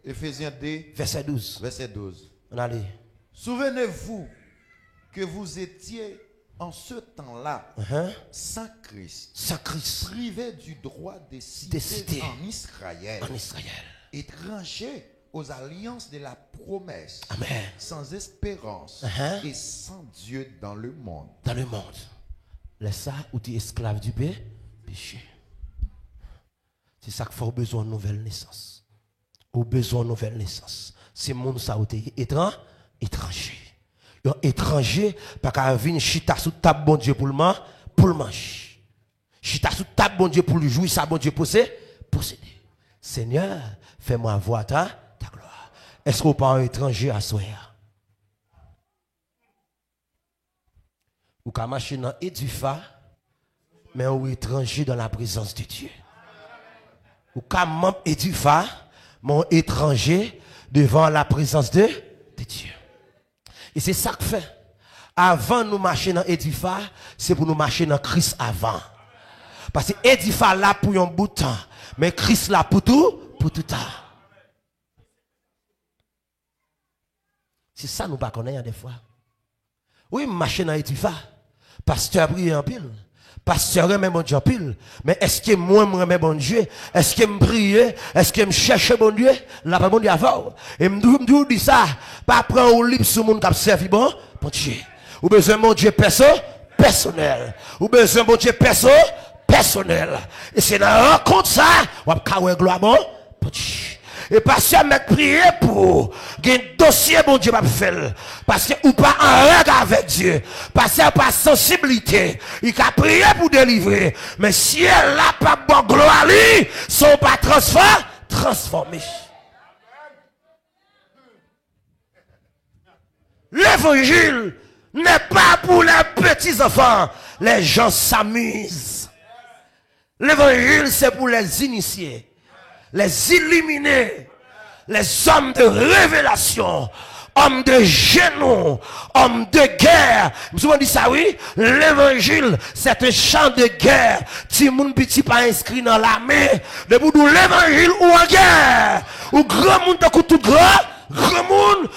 B: Éphésiens 2,
A: verset 12.
B: Verset 12.
A: On allait.
B: Souvenez-vous que vous étiez en ce temps-là sans Christ, privé du droit de cité en Israël, étranger aux alliances de la promesse, sans espérance et sans Dieu dans le monde.
A: Dans le monde. Laisse ça ou tu es esclave du péché. C'est ça qu'il faut besoin de nouvelle naissance. Au besoin de nouvelle naissance. C'est monde ça où tu es étranger. Un étranger pas qu'à venir chita sous table bon Dieu pour le manger. Chita sous table bon Dieu pour le jouir, ça bon Dieu posséder. Seigneur, fais-moi voir ta gloire. Est-ce qu'on pas un étranger à soi? Ou qu'à marcher dans édifa, mais ou étranger dans la présence de Dieu. Ou qu'à membre édifa, mon étranger devant la présence de Dieu. Et c'est ça que fait. Avant nous marcher dans Edifa, c'est pour nous marcher dans Christ avant. Parce que Edifa là pour un bout de temps, mais Christ là pour tout temps. C'est ça nous pas connaître des fois. Oui, marcher dans Edifa. Pasteur prie en pile. Pasteur remet bon Dieu en pile. Mais est-ce que moi me remet bon Dieu? Est-ce que me prie? Est-ce que me cherche bon Dieu? Là pas bon Dieu avant. Et me dit ça, pas prendre au libre sur monde qui servi bon Dieu. Ou besoin mon Dieu personnel. Ou besoin mon Dieu personnel. Et c'est dans la rencontre ça, on va gloire bon Dieu. Et pasteur m'a prié pour un dossier, bon Dieu, pas faire. Parce que ou pas en règle avec Dieu. Parce que pas sensibilité. Il a prié pour délivrer. Mais si elle n'a pas bon gloire, son pas transformé. L'évangile n'est pas pour les petits enfants. Les gens s'amusent. L'évangile, c'est pour les initiés, les illuminés, les hommes de révélation, hommes de genoux, hommes de guerre. Souvent dit ça, oui. L'évangile, c'est un champ de guerre. Si mon petit pas inscrit dans l'armée, de bout l'évangile ou en guerre, ou grand monde de tout grand. Remoun,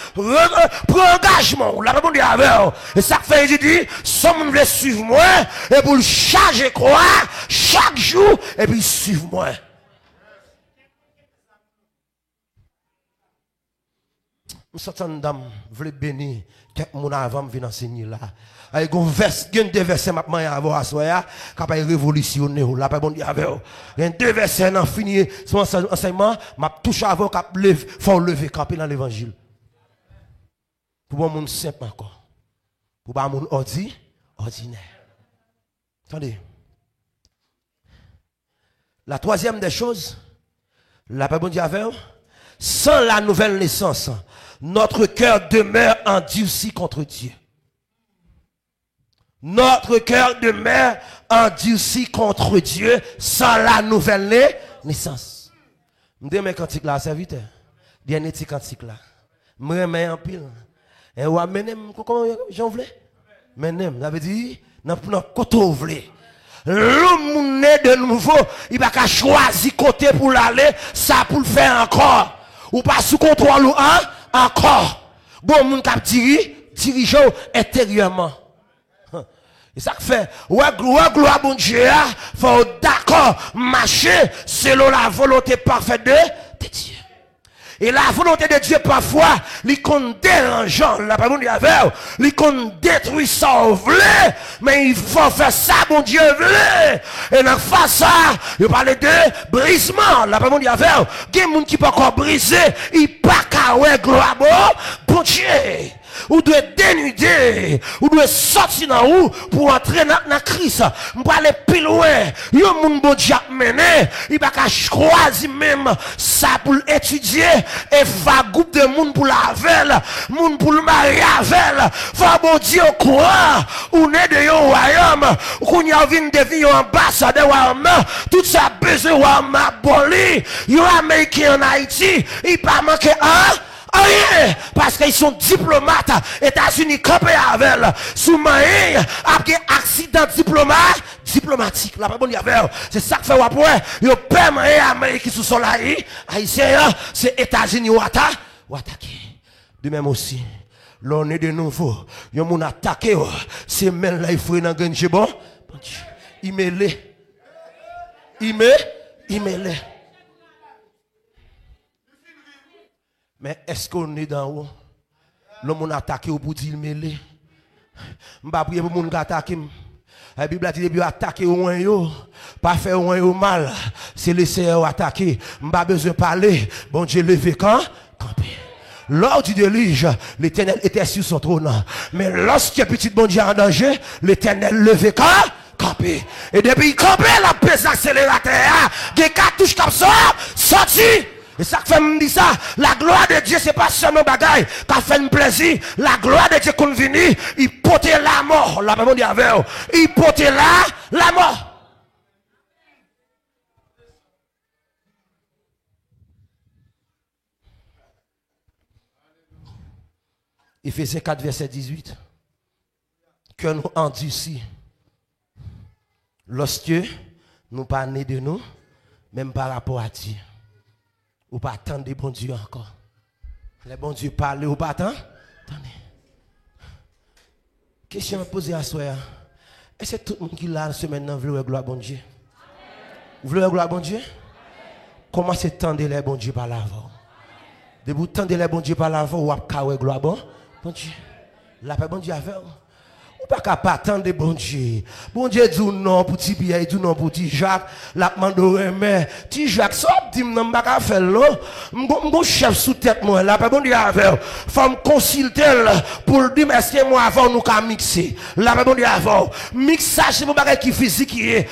A: pour engagement, la réponse avec. Et ça fait, il dit, si on veut suivre moi, et pour le charger quoi, chaque jour, et puis suivre moi. Je suis une dame, je veux bénir, quelques mon avant me venir enseigner là. Avec un verset, il y a deux versets maintenant à voir à soi, qui va révolutionner, là, pas bon Dieu avec. Il y a deux versets, non, fini, son enseignement, m'a touché avant qu'il faut lever, camper dans l'évangile. Pour un monde simple encore. Pour un monde ordinaire. Attendez. La troisième des choses, la pas bon Dieu avec, sans la nouvelle naissance, notre cœur demeure endurci contre Dieu. Notre cœur demeure endurci contre Dieu sans la nouvelle naissance. Je dis mes cantiques là, serviteur. Dernier petit cantique là. Je me remets en pile. Et ou amenem, comment j'en voulais? Menem, ça veut dire, dans côté voulez. L'homme né de nouveau, il va qu'à choisir côté pour l'aller, ça pour le faire encore. Ou pas sous contrôle ou encore. Bon, moun kap dirigeant intérieurement. Et ça fait, ouais, gloire, bon Dieu, faut d'accord, marcher selon la volonté parfaite de Dieu. Et la volonté de Dieu, parfois, il compte dérangeant, la parole de Dieu, il compte détruire ça, mais il faut faire ça, bon Dieu, et dans face ça, il parle de brisement, la parole de Dieu, il y a des gens qui peuvent encore briser, il pas qu'à gloire, bon Dieu. Ou doit dénuder, ou doit sortir dans où pour entrer dans la crise. On va aller plus loin. Yon moun bon Dieu mené, il va choisir même ça pour étudier et faire groupe de monde pour la veille, monde pour le marier avec. Faut bon Dieu au courant, ou né de yon royaume, ou qu'on y a vinn devenir ambassadeur royaume, tout ça besoin royaume aboli. Yon américain en Haïti, il pas manquer un. Rien, parce qu'ils sont diplomates, États-Unis campés avec sous main, après accident diplomatique. La parole c'est ça que fait après, yo permet Amérique sous soleil, haïtien, c'est États-Unis ou attaquer. De même aussi, l'on est de nouveau, yo moun attaqué, c'est même là il faut dans gagner bon. Il mêlé. Mais est-ce qu'on est dans haut? L'homme a attaqué au bout d'il mêlé. Je ne vais pas prier pour les gens qui attaquent. La Bible a dit que attaquer au moins yo, pas faire au moins yo mal. C'est laisser attaquer. Je n'ai pas besoin de parler. Bon Dieu levé quand? Camper. Lors du déluge, l'Éternel était sur son trône. Mais lorsque petit bon Dieu en danger, l'Éternel levé quand? Camper. Et depuis camper, la pèse accélérateur, des cartouches comme ça, sorti. Et ça fait me dire ça, la gloire de Dieu, c'est pas seulement bagaille, qui fait un plaisir. La gloire de Dieu qu'on vient, il portait la mort. La maman dit avec, il portait la mort. Éphésiens 4, verset 18. Que nous endurcis lorsque nous pas nés de nous, même par rapport à Dieu. Ou pas attendre des bons dieux encore. Les bons dieux parlent ou pas attendre. Attendez. Question posée à soi. Est-ce que tout le monde qui l'a ce maintenant veut gloire bon Dieu? Vous voulez gloire bon Dieu? Comment c'est tendre les bons dieux par l'avant? De vous tendre les bons dieux par l'avant ou à gloire bon Dieu? La paix bon Dieu avec. Ou pas capable attendre de bon Dieu. Bon Dieu dit non pour petit Pierre, dit non pour petit Jacques, la mandoré mais petit Jacques ça dit non pas faire non. Mon chef sous tête moi là pas bon Dieu avec. Faut me consulter pour dire est-ce que moi avant nous ca mixer. Là pas bon Dieu avant. Mixage c'est pas bagage qui physique qui est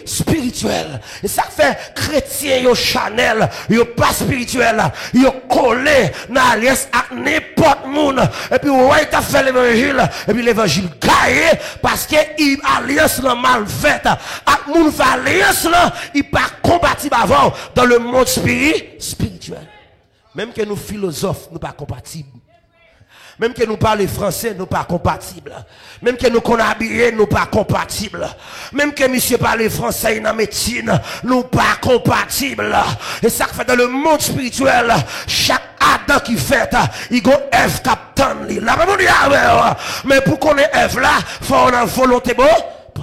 A: spirituel. Et ça fait chrétien yo Chanel, yo pas spirituel, yo collé dans alliance à n'importe monde et puis ouais t'as fait l'évangile et puis l'évangile gagne parce que il alliance là mal faite à moun fait alliance là il pas compatible avant dans le monde spirituel. Même que nous philosophes nous pas compatibles. Même que nous parlons français, nous pas compatibles. Même que nous connaissons habillé, nous pas compatibles. Même que monsieur parle français dans la médecine, nous pas compatibles. Et ça fait dans le monde spirituel, chaque Adam qui fait, il go F captain. Là, mais pour qu'on ait F là, faut on a volonté bon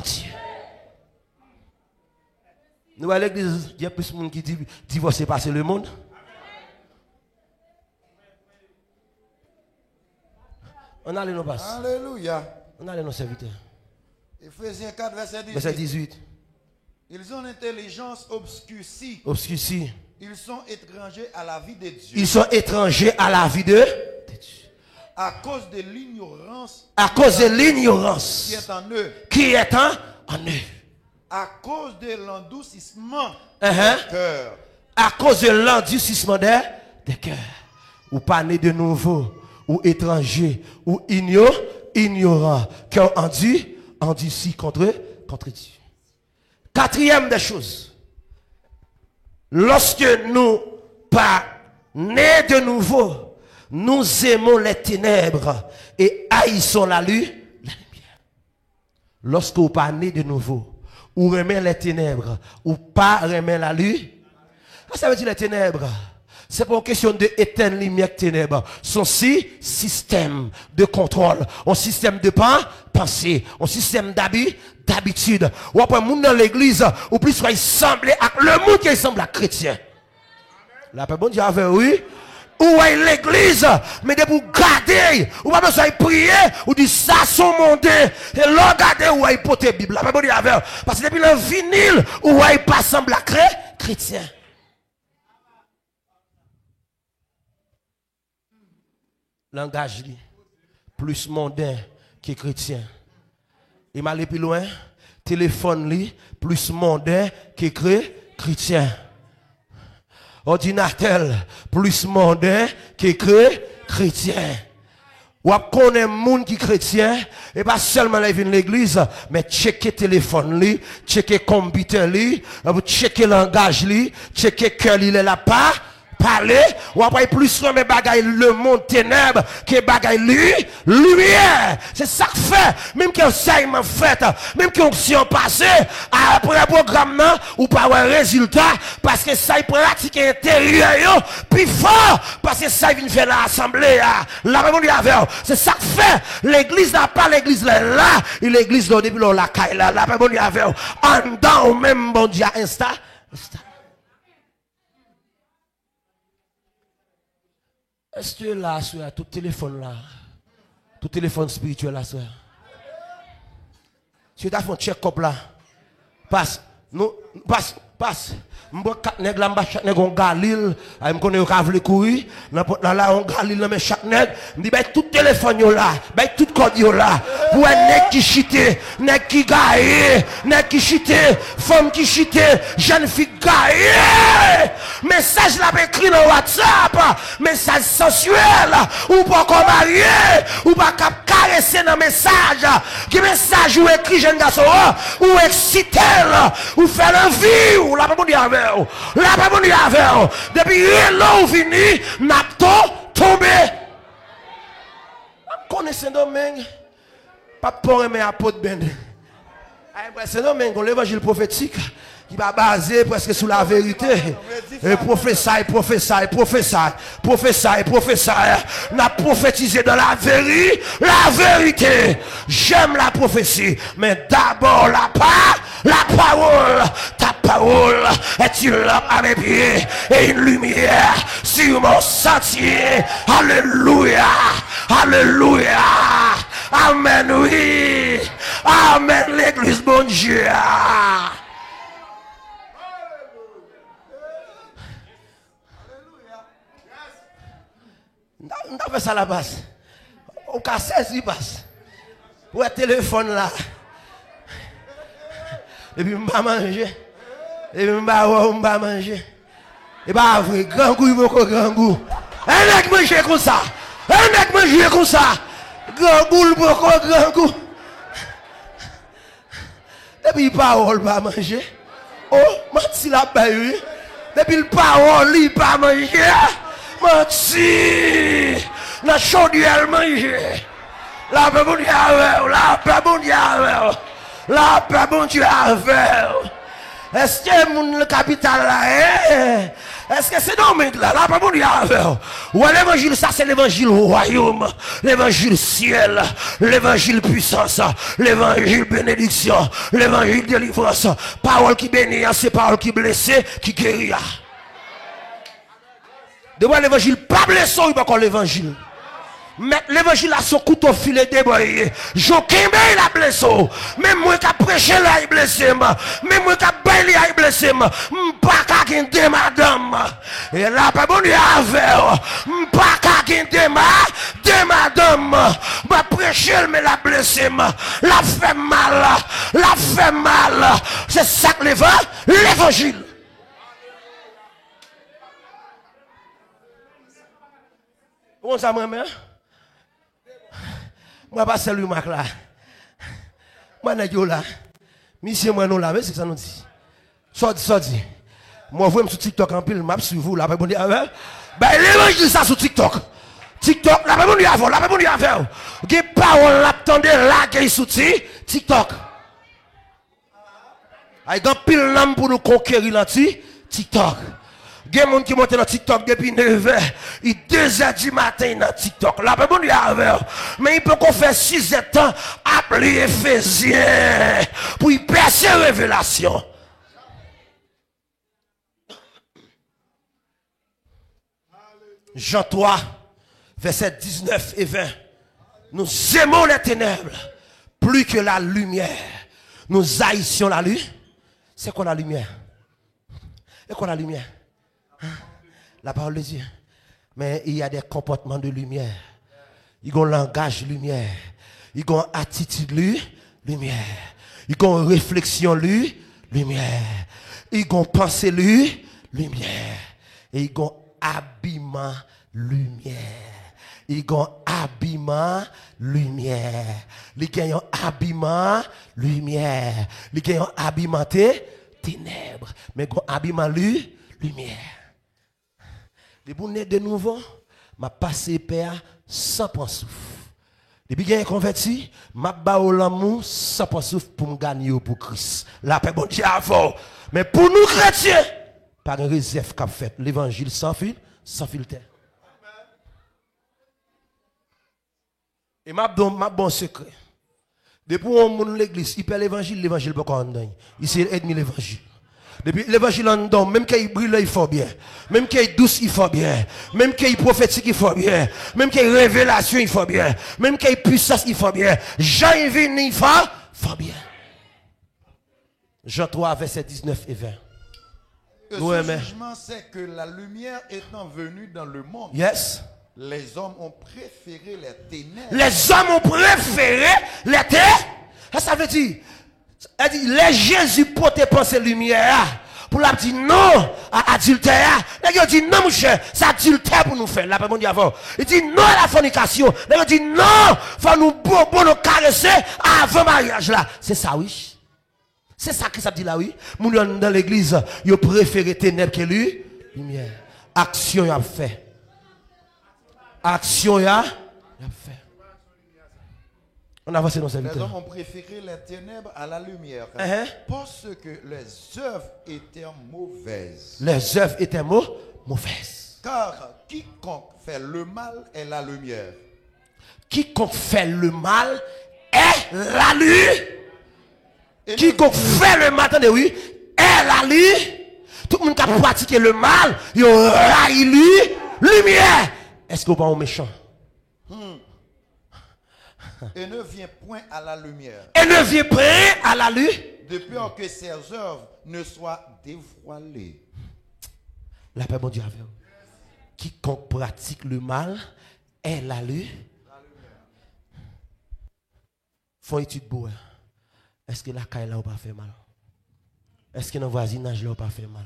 A: Dieu. Nous à l'église, il y a plus de monde qui dit divorcer passer le monde. On a les nos passes.
B: Alléluia.
A: On a les nos serviteurs.
B: Ephésiens 4, verset 18.
A: Verset 18.
B: Ils ont l'intelligence obscurcie.
A: Obscurcie.
B: Ils sont étrangers à la vie de Dieu.
A: Ils sont étrangers à la vie de Dieu.
B: À cause de l'ignorance.
A: À cause de l'ignorance.
B: Qui est en eux.
A: Qui est en eux.
B: À cause de l'endoucissement des cœurs.
A: À cause de l'endoucissement des cœurs. Ou pas né de nouveau. Ou étranger, ou ignorant, qui ont endurci contre Dieu. Quatrième des choses, lorsque nous pas nés de nouveau, nous aimons les ténèbres et haïssons la lumière. Lorsque vous pas nés de nouveau, ou aimez les ténèbres, ou pas aimer la lumière. Ça veut dire les ténèbres. C'est pas une question de éteindre lumière ténèbres. Son système de contrôle, un système de pensée, un système d'habitude. Ou après, moun dans l'église, ou plus soit semblé à le monde qui semble à chrétien. La paix bon Dieu avait oui. Ou l'église, mais de pour garder, ou pas besoin de prier, ou dire ça son monde, et regarder ou il porter Bible. La paix bon Dieu avait. Parce que depuis le vinyle, ou il pas semble à chrétien. Langage plus mondain que chrétien. Il m'a allé plus loin, téléphone li plus mondain que chrétien. Ordinateur plus mondain que chrétien. Ou connaît moun qui chrétien et pas seulement là vient l'église mais checker téléphone li, checker computer li, checker langage li, checker cœur li là pas parler ou après plus mais bagaille le monde ténèbres que bagaille lumière. C'est ça que fait même que ça m'a fait même que on passé après programme nan ou pas un résultat parce que ça il pratique intérieur plus fort parce que ça vient faire l'assemblée la réunion avec c'est ça que fait l'église n'a pas l'église là l'église là depuis la caille là la réunion avec en dedans même bon Dieu insta. Est-ce que là, sur tout téléphone là, tout téléphone spirituel là, sur tu as fait un check-up là, passe, m'bois quatre nèg là, m'ba chaque nèg on galil, me connaît au cavle courir, là on galil mais chaque nèg, m'di ben tout téléphone yo là, ben tout code yo là, pour un nèg qui chité, nèg qui gaillé, nèg qui chité, femme qui chité, jeune fille gaillé. Message là écrit dans WhatsApp, message sensuel, ou pas comme marié, ou pas cap caresser dans message, qui message ou écrit jeune garçon, ou excité, ou faire l'envie, ou la pas bon avec. La pas bon avec. Depuis là ou fini, n'a tombé. Connaissez domaine. Pas pour aimer apôtre Ben. C'est domaine l'évangile prophétique qui va baser presque sur la vérité. Et prophétie. N'a prophétisé dans la vérité. J'aime la prophétie, mais d'abord la parole. Ta parole est une lampe à mes pieds et une lumière sur mon sentier. Alléluia. Alléluia. Amen, oui. Amen, l'église, bon Dieu. On a fait ça à la base. On a saisi passe. Pour le téléphone là. Et puis on va manger. Et puis on va manger. Et bah vrai, grand goût, il faut grand goût. Un mec manger comme ça. Un mec manger comme ça. Grand goût, il faut grand goût. Et puis parole pas manger. Oh, menti la baille. Et puis le parole, il pas manger. Menti. La chaudière manger. La paix bon Dieu avec. La paix bon Dieu avec. La paix bon Dieu avec. Est-ce que le capital là, est-ce que c'est dommage là? La paix bon Dieu avec. Ou l'évangile, ça c'est l'évangile royaume, l'évangile ciel, l'évangile puissance, l'évangile bénédiction, l'évangile délivrance. Parole qui bénit, c'est parole qui blesse, qui guérit. De voir l'évangile pas blessé, il va encore l'évangile. Mettre l'évangile à son couteau filet déboyé. Joachim il a blessé. Même moi qui a prêché là, il blessé. Même moi qui a bailé là, il blessé. M'pas qu'à guider madame. Et là, pas bon Dieu avec. M'pas qu'à guider madame. M'a prêché mais la blessé. La fait mal. La fait mal. C'est ça que l'évangile. Comment ça m'a mère? Moi pas salut Mac là. Moi n'a là. Monsieur moi non là, mais c'est ça nous dit. Sorti. Moi vous sur TikTok en pile, m'a sur vous là pas bon dire avec. Ben l'évangile ça sur TikTok. TikTok là pas bon dire avant, là pas bon dire avec. Des paroles l'attendez là qui sur TikTok. Ay grand pile l'âme pour nous conquérir là TikTok. Il y a des gens qui montent dans TikTok depuis 9h, il 2h du matin dans TikTok. Là, pas bon Dieu avec. Mais il peut qu'on fait 6 de temps appeler Éphésiens pour y percer révélation. Jean 3, versets 19 et 20. Nous aimons les ténèbres plus que la lumière. Nous haïssions la lumière. C'est quoi la lumière? C'est quoi la lumière? La parole de Dieu. Mais il y a des comportements de lumière. Il y a un langage lumière. Il y a une attitude lumière. Il y a une réflexion lumière. Il y a une pensée lumière. Et il y a un habillement lumière. Il y a un habillement lumière. Il y a un habillement lumière. Il y a un habillement ténèbres. Mais il y a un habillement lumière. Depuis que je de nouveau, je passé père sans point souffle. Depuis que je suis converti, je suis l'amour sans point souffle pour me gagner pour Christ. La paix, bon Dieu, avant. Mais pour nous chrétiens, par une réserve qu'a fait l'évangile sans filtre. Et ma bon secret. Depuis qu'on l'église, il perd l'évangile, l'évangile peut pas en donner. Il s'est aidé l'évangile. Depuis l'évangile en donne, même qu'il brille, il faut bien. Même qu'il est douce, il faut bien. Même qu'il est prophétique, il faut bien. Même qu'il est révélation, il faut bien. Même qu'il est puissance, il faut bien. Jean venu, il faut bien. Jean 3, verset 19 et 20.
B: Ce jugement, c'est que la lumière étant venue dans le monde.
A: Yes.
B: Les hommes ont préféré les ténèbres.
A: Les hommes ont préféré les ténèbres. Ça veut dire, les Jésus portaient penser lumière. Pour la dire non à adultère. Il dit non, mon cher, c'est adultère pour nous faire. Là, pas mon Dieu avant. Il dit non à la fornication. Il dit non, faut nous nous caresser avant mariage là. C'est ça, oui. C'est ça que ça dit là, oui. Moun dans l'église, ils préfèrent ténèbres que lui. Lumière. Action, il a fait. Action, il a fait. On avance dans
B: les hommes ont préféré les ténèbres à la lumière. Parce que les œuvres étaient mauvaises.
A: Les œuvres étaient mauvaises.
B: Car quiconque fait le mal est la lumière.
A: Quiconque fait le mal est la lumière. Quiconque fait le mal, attendez, oui, est la lumière. Tout le monde qui a pratiqué le mal, il y aura lumière. Est-ce que vous pas un méchant?
B: Et ne vient point à la lumière.
A: Et ne vient point à la lumière.
B: De peur que ses œuvres ne soient dévoilées.
A: La paix, bon Dieu, avec vous. Quiconque pratique le mal est la lumière. Font étude pour est-ce que la caille là ou pas fait mal? Est-ce que dans le voisinage là ou pas fait mal?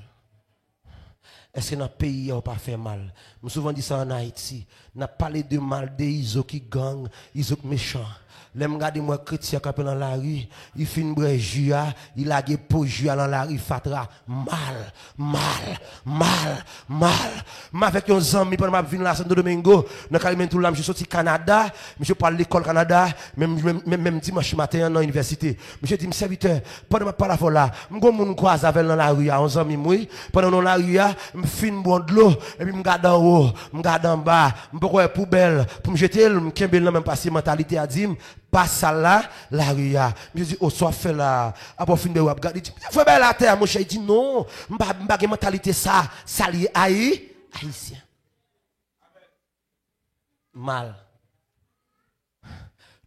A: Est-ce que dans le pays là ou pas fait mal? Nous souvent dit ça en Haïti. N'a parlé de mal des iso qui gang, iso méchants. L'aime regarder moi chrétien qui dans la rue, il fait une brejua, il a des pojua dans la rue fatra mal. M'a avec un ami pendant m'a vinn là Santo Domingo, dans Calimento là, je sorti Canada, je parle l'école Canada, même dimanche matin dans l'université. Je dis serviteur, pendant ma parole là, m'gon moun croise avec dans la rue, 11 ami moi, pendant dans la rue, me fin boire de l'eau et puis me garde en haut, me garde en bas, me pourquoi poubelle pour me jeter, me kembel nan même passer mentalité à dire pas ça là la rue. Je dis oh soit fait là, après fin de regarde, il dit faut bien la terre mon cher, il dit non, m'pa mentalité ça lié haïtien. Mal.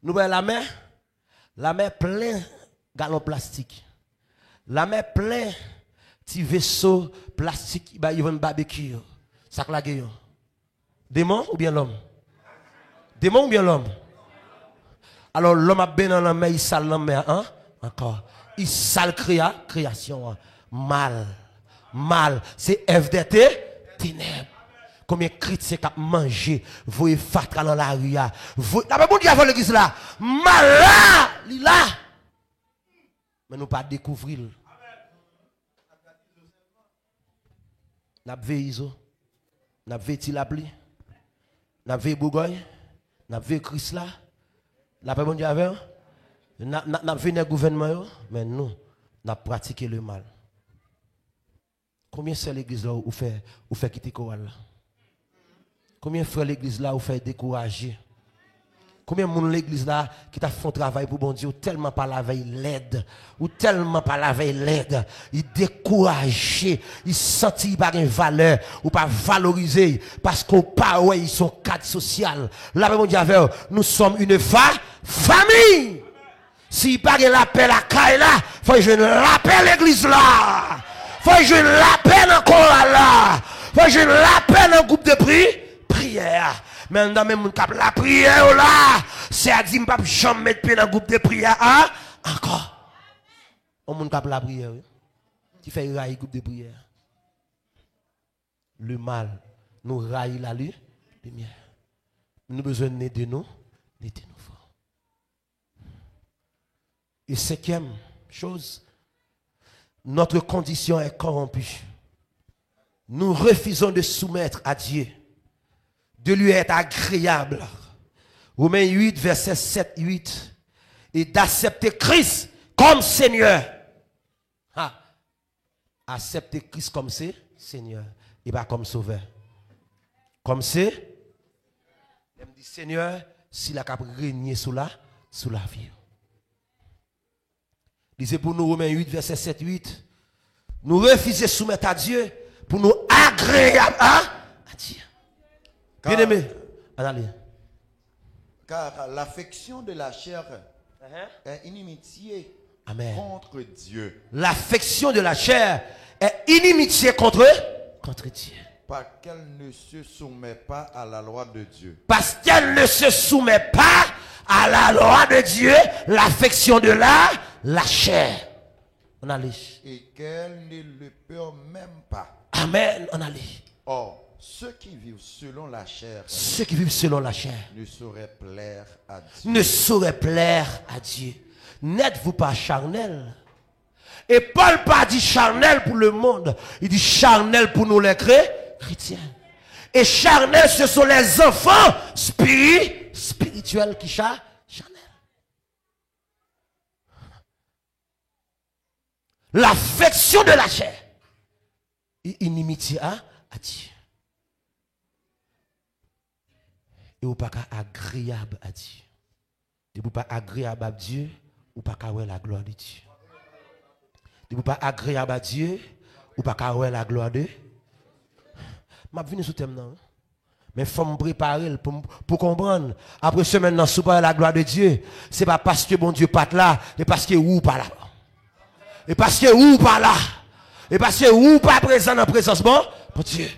A: Nous voyons la mer plein galon plastique. La mer plein petit vaisseau plastique, bah ils vont barbecue. Ça clague yo. Démon ou bien l'homme? Démon ou bien l'homme? Alors l'homme a bien dans la mer, il sale dans la mer, hein? Encore. Il sale création. Mal. C'est FDT, ténèbres. Combien de chrétiens qui ont mangé, voyez fatra dans la rue. La Bible dit avant l'église là. Mal là, là. Mais nous pas découvrir. N'a veillé iso. N'a veillé Tilapli. N'a veillé Bourgogne. N'a veillé Christ là. La paix bon Dieu avec. N'a veillé le gouvernement. Mais nous, n'a pratiqué le mal. Combien c'est l'église là où fait quitter chorale là? Combien frère l'église là où fait décourager? Combien de l'église là qui t'a fait un travail pour bon Dieu ou tellement pas la veille l'aide ou tellement pas la veille l'aide, il découragé, il sentit pas une valeur ou pas valorisé parce qu'on pas ouais ils sont cadre social. Là bon Dieu nous sommes une famille. Si pas l'appel à caille là, faut que je l'appelle l'église là. Faut que je l'appelle encore là. Faut que je l'appelle un groupe de prière. Mais dans même la prière là, c'est à dire pas jamais mettre pied dans groupe de prière hein? Encore. On monde cap la prière qui fait railler groupe de prière. Le mal nous raille la lumière. Nous besoin d'aider nous fort. Et cinquième chose, notre condition est corrompue. Nous refusons de soumettre à Dieu, de lui être agréable. Romains 8, verset 7, 8. Et d'accepter Christ comme Seigneur. Accepter Christ comme Seigneur et pas comme Sauveur. Comme c'est, il me dit Seigneur, s'il a capable régner sous la vie. Lisez pour nous Romains 8, verset 7, 8. Nous refusons de soumettre à Dieu pour nous agréable à Dieu. Bien aimé, allez.
B: Car l'affection de la chair est inimitié contre Dieu.
A: L'affection de la chair est inimitié contre Dieu.
B: Parce qu'elle ne se soumet pas à la loi de Dieu.
A: Parce qu'elle ne se soumet pas à la loi de Dieu, l'affection de la chair. On allait.
B: Et qu'elle ne le peut même pas.
A: Amen, on allait.
B: Or, ceux qui vivent selon la chair
A: ne
B: sauraient plaire à Dieu.
A: Ne sauraient plaire à Dieu. N'êtes-vous pas charnel? Et Paul pas dit charnel pour le monde, il dit charnel pour nous les chrétiens. Et charnel, ce sont les enfants spirituels qui charnel. L'affection de la chair et inimitié à Dieu. Et ou pas agréable à Dieu. Et ou pas agréable à Dieu, ou pas avoir la gloire de Dieu. Et ou pas agréable à Dieu, ou pas avoir la gloire de Dieu. Je vais venir sous thème. Mais il faut me préparer pour comprendre. Après ce maintenant, sous la gloire de Dieu, c'est pas parce que bon Dieu pas là, et parce que ou pas là. Et parce que ou pas là. Et parce que ou pas présent dans la présence, bon Dieu.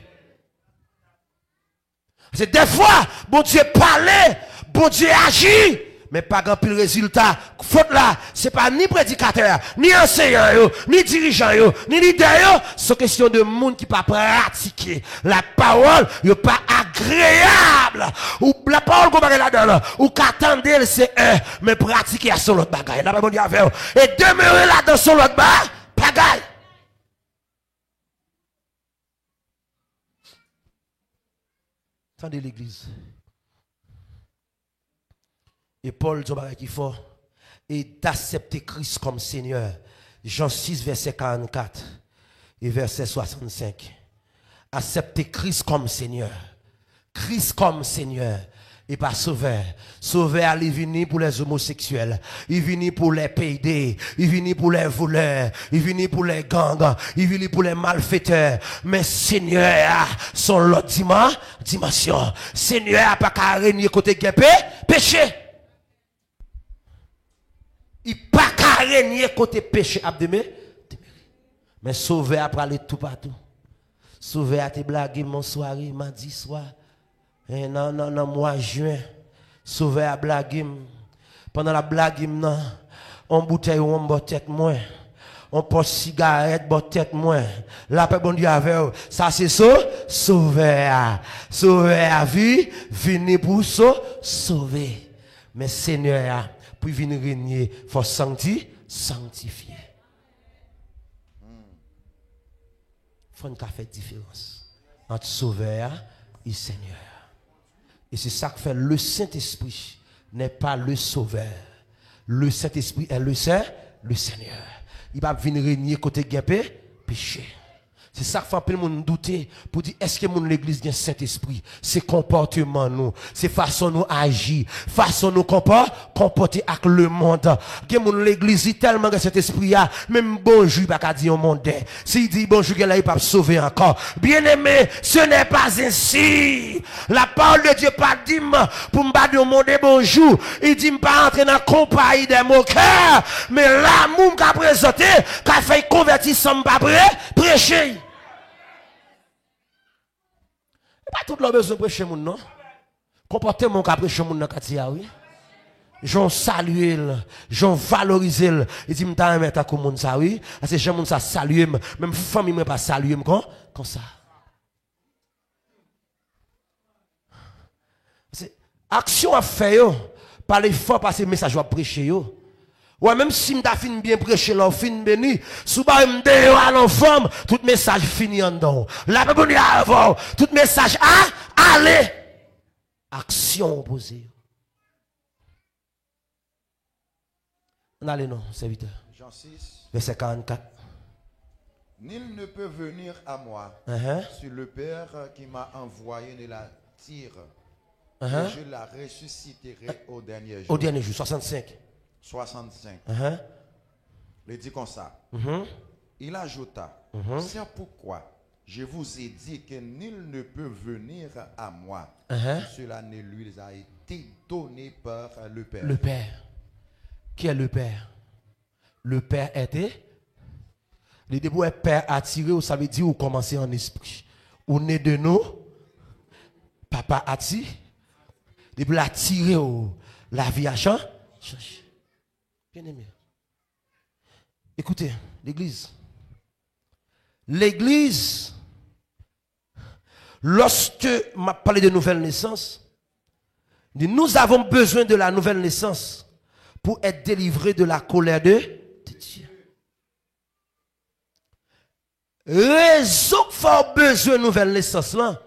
A: C'est des fois, bon Dieu parlait, bon Dieu agit, mais pas grand pile résultat. Faute là, c'est pas ni prédicateur, ni enseignant, ni dirigeant, ni leader, c'est question de monde qui pas pratiquer la parole, n'est pas agréable. Ou la parole qu'on parle là-dedans, ou qu'attendez c'est un, mais pratiquer à son autre bagaille. Là, bon Dieu avec et demeurer là dans son autre bagaille. De l'église. Et Paul dit qu'il faut et d'accepter Christ comme Seigneur. Jean 6, verset 44 et verset 65. Accepter Christ comme Seigneur. Christ comme Seigneur. Et pas sauveur. Sauveur, il vient pour les homosexuels. Il vient pour les PD. Il vient pour les voleurs. Il vient pour les gangs. Il vient pour les malfaiteurs. Mais Seigneur, son l'autre dimension. Seigneur, a pas qu'à régner côté guépé, péché. Il pas qu'à régner côté péché. Mais sauveur, après aller tout partout. Sauveur, a te blagué mon soirée, mardi soir. Et non, mois juin, sauvé à blague. Pendant la blague, non, on bouteille ou on boit tête moins. On porte cigarette, boit tête moins. La paix, bon Dieu, avec ça, c'est ça, sauvé à vie, venir pour sauver. Mais Seigneur, pour venir régner, il faut sanctifier. Il faut une fait différence entre sauveur et Seigneur. Et c'est ça que fait le Saint-Esprit n'est pas le Sauveur. Le Saint-Esprit est le Seigneur. Il va venir régner côté guépé, péché. C'est ça que fait un peu le monde douter pour dire est-ce que mon l'église a un Saint-Esprit? C'est comportement nous, c'est façon nous agir, façon nous comporter avec le monde. Que mon l'église tellement que cet esprit a même bonjour pas qu'à dire au monde. S'il dit bonjour il pas sauver encore. Bien-aimé, ce n'est pas ainsi. La parole de Dieu pas dit pour me battre au monde bonjour. Il dit pas entrer dans la compagnie des moqueurs, mais l'amour qu'a présenté, qu'a fait convertir sans pas prêcher. Pas tout le besoin de prêcher mon non. Comportement qu'a prêcher mon dans Katia oui. J'en salue, j'en valorise. Il dit m'ta mettre à comme ça oui, parce que j'aime ça saluer même famille me pas saluer comme ça. Action à faire yo, par l'effort passer message à prêcher yo. Ouais, même si m'ta fin bien prêcher là, fin béni, sous ba m'de à l'enfant, tout message fini en dedans. La bonne avant, tout message allez. Action opposée. On allez non, serviteur.
B: Jean 6.
A: Verset 44.
B: Nul ne peut venir à moi si le Père qui m'a envoyé ne l'attire. Et je la ressusciterai au dernier jour.
A: Au dernier jour, 65.
B: 65. Il dit comme ça. Il ajouta, c'est pourquoi je vous ai dit que nul ne peut venir à moi si cela ne lui a été donné par le Père.
A: Le Père. Qui est le Père? Le Père était. Le début est Père attiré, ça veut dire ou commencer en esprit. Ou né de nous, papa attiré. Depuis attiré, la vie a changé. Bien aimé. Écoutez, l'église. L'église, lorsque m'a parlé de nouvelle naissance, nous avons besoin de la nouvelle naissance pour être délivrés de la colère de Dieu. Raison qu'il faut besoin de nouvelle naissance là,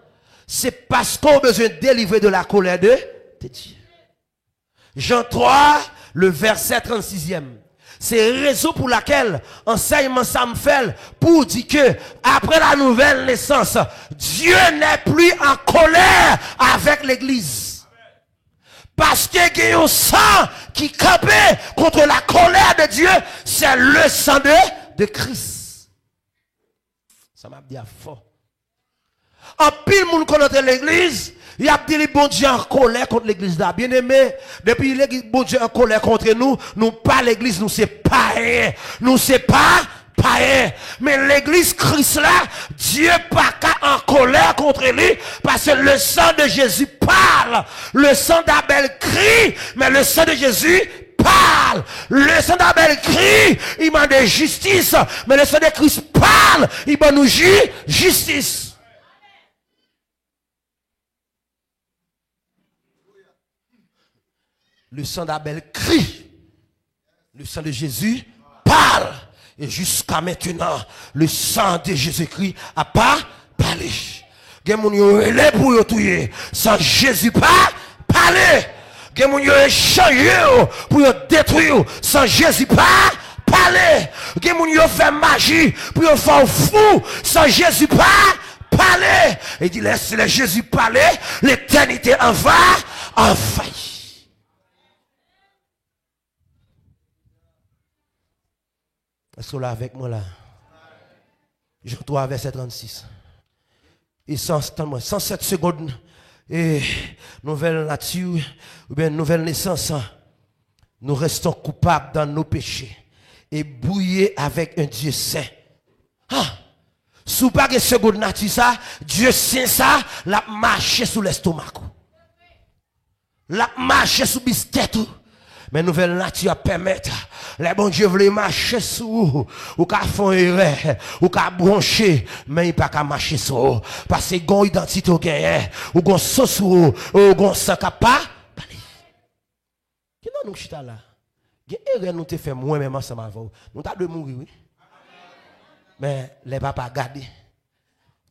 A: c'est parce qu'on a besoin de délivrer de la colère de Dieu. Jean 3, le verset 36e. C'est raison pour laquelle enseignement ça me fait pour dire que après la nouvelle naissance, Dieu n'est plus en colère avec l'église. Parce qu'il y a un sang qui campait contre la colère de Dieu, c'est le sang de Christ. Ça m'a dit à fort. En pile, moun connaît l'église. Il y a dit bon Dieu en colère contre l'église là. Bien aimé, depuis l'église, bon Dieu en colère contre nous, nous pas l'église, nous c'est pas rien. Nous c'est pas rien. Mais l'église Christ là, Dieu pas qu'à en colère contre lui, parce que le sang de Jésus parle. Le sang d'Abel crie, mais le sang de Jésus parle. Le sang d'Abel crie, il m'a de justice, mais le sang de Christ parle, il m'a nous justice. Le sang d'Abel crie. Le sang de Jésus parle. Et jusqu'à maintenant, le sang de Jésus-Christ a pas parlé. Gen moun yo relé pour yo touyer. Sans Jésus pas parler. Gen moun yo échangé pour yo détruire. Sans Jésus pas parler. Gen moun yo fait magie pour yo faire fou. Sans Jésus pas parler. Il dit laisse le Jésus parler, l'éternité en va en faillir. Est-ce que là avec moi là? Jean 3, verset 36. Et 107 secondes. Et nouvelle nature, ou bien nouvelle naissance. Nous restons coupables dans nos péchés. Et bouillés avec un Dieu saint. Sous pas que seconde nature ça, Dieu saint ça, la marche sous l'estomac. La marche sous biscuit. Mais nouvelle nature permet, les bons Dieu veulent marcher sous, ou qu'à font erreur, ou qu'à brancher, mais il pas qu'à marcher sous, parce que gon identité au gain, ou gon sauce ou gon sang pas, qui non nous chita là, gen erreur nous te fait moi même ensemble avant, nous t'a de mourir oui. Mais les papas gardé,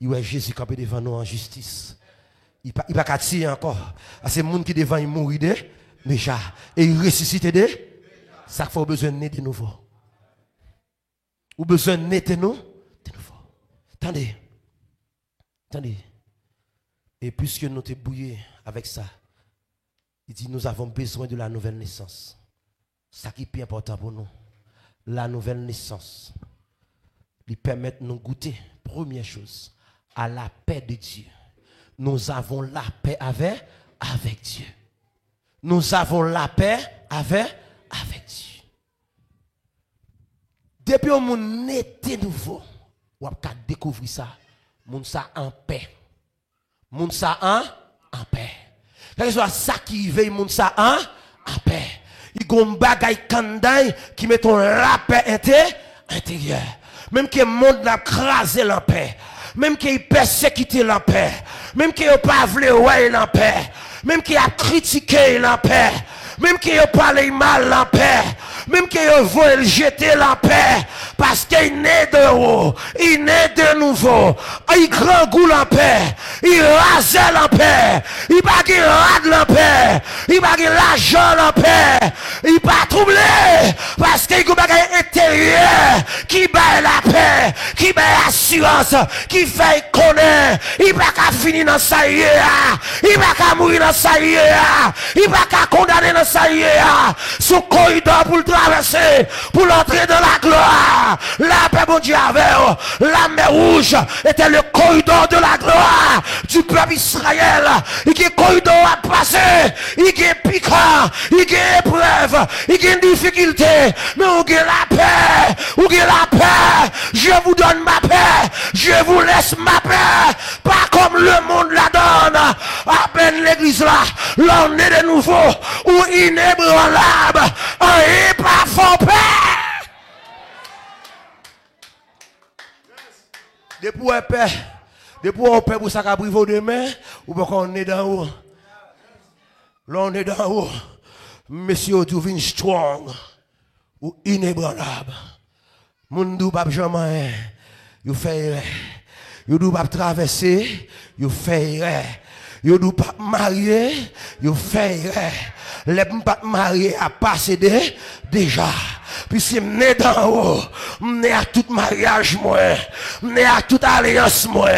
A: il ouais Jésus campé devant nous en justice. Il pas qu'à tirer encore, c'est monde qui devant il mourir de déjà, et il ressuscite de ça qu'il faut besoin de naître de nouveau. Ou besoin de naître de nouveau. Attendez. Et puisque nous t'es bouillé avec ça, il dit nous avons besoin de la nouvelle naissance. Ça qui est plus important pour nous. La nouvelle naissance. Il permet de nous goûter, première chose, à la paix de Dieu. Nous avons la paix avec Dieu. Nous avons la paix avec Dieu. Depuis que nous sommes nouveau, on a découvert ça. Nous sommes en paix. Nous sommes en paix. Quel que soit ça qui veille, nous sommes en paix. Il y a un bagay kanday qui met la paix intérieure. Même que le monde n'a crasé la paix. Même qu'il persécuté la paix. Même qu'il n'a pas voulu ouais la paix. Même qu'il a critiqué la paix. Même qu'il a parlé mal la paix. Même qu'il a voulu jeter la paix. Parce qu'il naît de haut. Il naît de nouveau. Il grand goût la paix. Il rase la paix. Il pas qu'il rade la paix. Il pas qu'il l'argent la paix. Il pas troublé. Parce qu'il y a un bagage intérieur qui bat la paix. Qui bat l'assurance. Qui fait connaître. Il pas qu'à finir dans sa vie. Il pas qu'à mourir dans sa vie. Il pas qu'à condamner dans sa vie. Son corridor pour le traverser. Pour l'entrer dans la gloire. La paix, mon Dieu, avait la mer rouge était le corridor de la gloire du peuple Israël. Il y a un corridor à passer, il y a un piquant, il y a une épreuve, il y a une difficulté. Mais où est la paix? Où est la paix? Je vous donne ma paix, je vous laisse ma paix. Pas comme le monde la donne. À peine l'église là, l'on est de nouveau, ou inébranlable, et pas fort paix. Depuis on paix, pour ça qu'a pris vos demain, ou pas qu'on est dans haut. Là on est dans haut. Monsieur devient strong ou inébranlable. Moun dou pas jamais, you fait, you dou pas traverser, you fait, you dou pas marier, you fait. Les pas mariés à passer déjà. Puis c'est né d'en haut, né à tout mariage moi, né à toute alliance moi.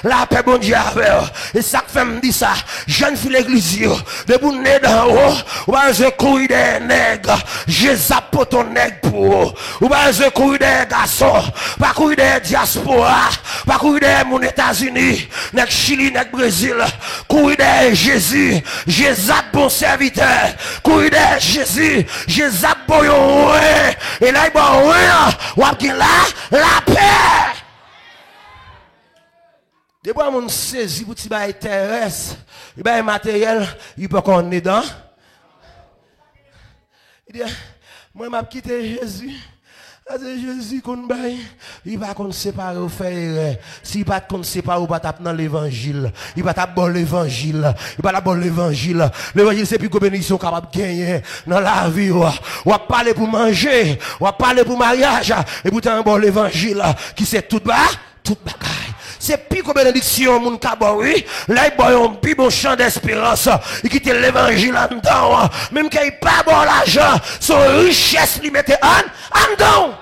A: La paix bon Dieu avec. Et ça fait me dit ça, jeune fille l'église de vous né d'en haut, ou pas je courir des nègres, je zappe ton nègre pour ou pas je courir des garçons, pas courir des diaspora, Pas courir derrière mon États-Unis, nèg Chili, nèg Brésil. Courir derrière Jésus. Jésus bon serviteur. Courir derrière Jésus. Jésus bon yon. Et là, il bon ou a la paix. Depuis que mon saisi pour ti ba terrestre, il ba matériel, il peut qu'on est dedans. Il dit moi m'a quitté Jésus. Jésus qu'on baille, il va qu'on séparer au faire. S'il pas qu'on sépare ou pas taper dans l'évangile, il va taper bon l'évangile, il va taper bon l'évangile. L'évangile c'est plus que bénédiction capable de gagner dans la vie. Ou va parler pour manger, ou va parler pour mariage, et pourtant bon l'évangile qui c'est tout bas, tout bagaille. C'est plus que bénédiction, mon cabot, oui. Là, il boit un plus bon champ d'espérance. Il quitte l'évangile en dedans. Même qu'il n'y ait pas bon l'argent, son richesse lui mette en dedans.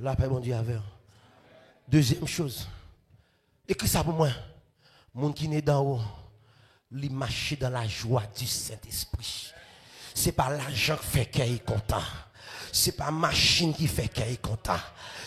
A: La paix, mon Dieu, avec. Deuxième chose. Écris ça pour moi. Mon qui n'est dans haut. Il marche dans la joie du Saint-Esprit. C'est pas l'argent qui fait qu'il est content. C'est pas machine qui fait qu'il est content.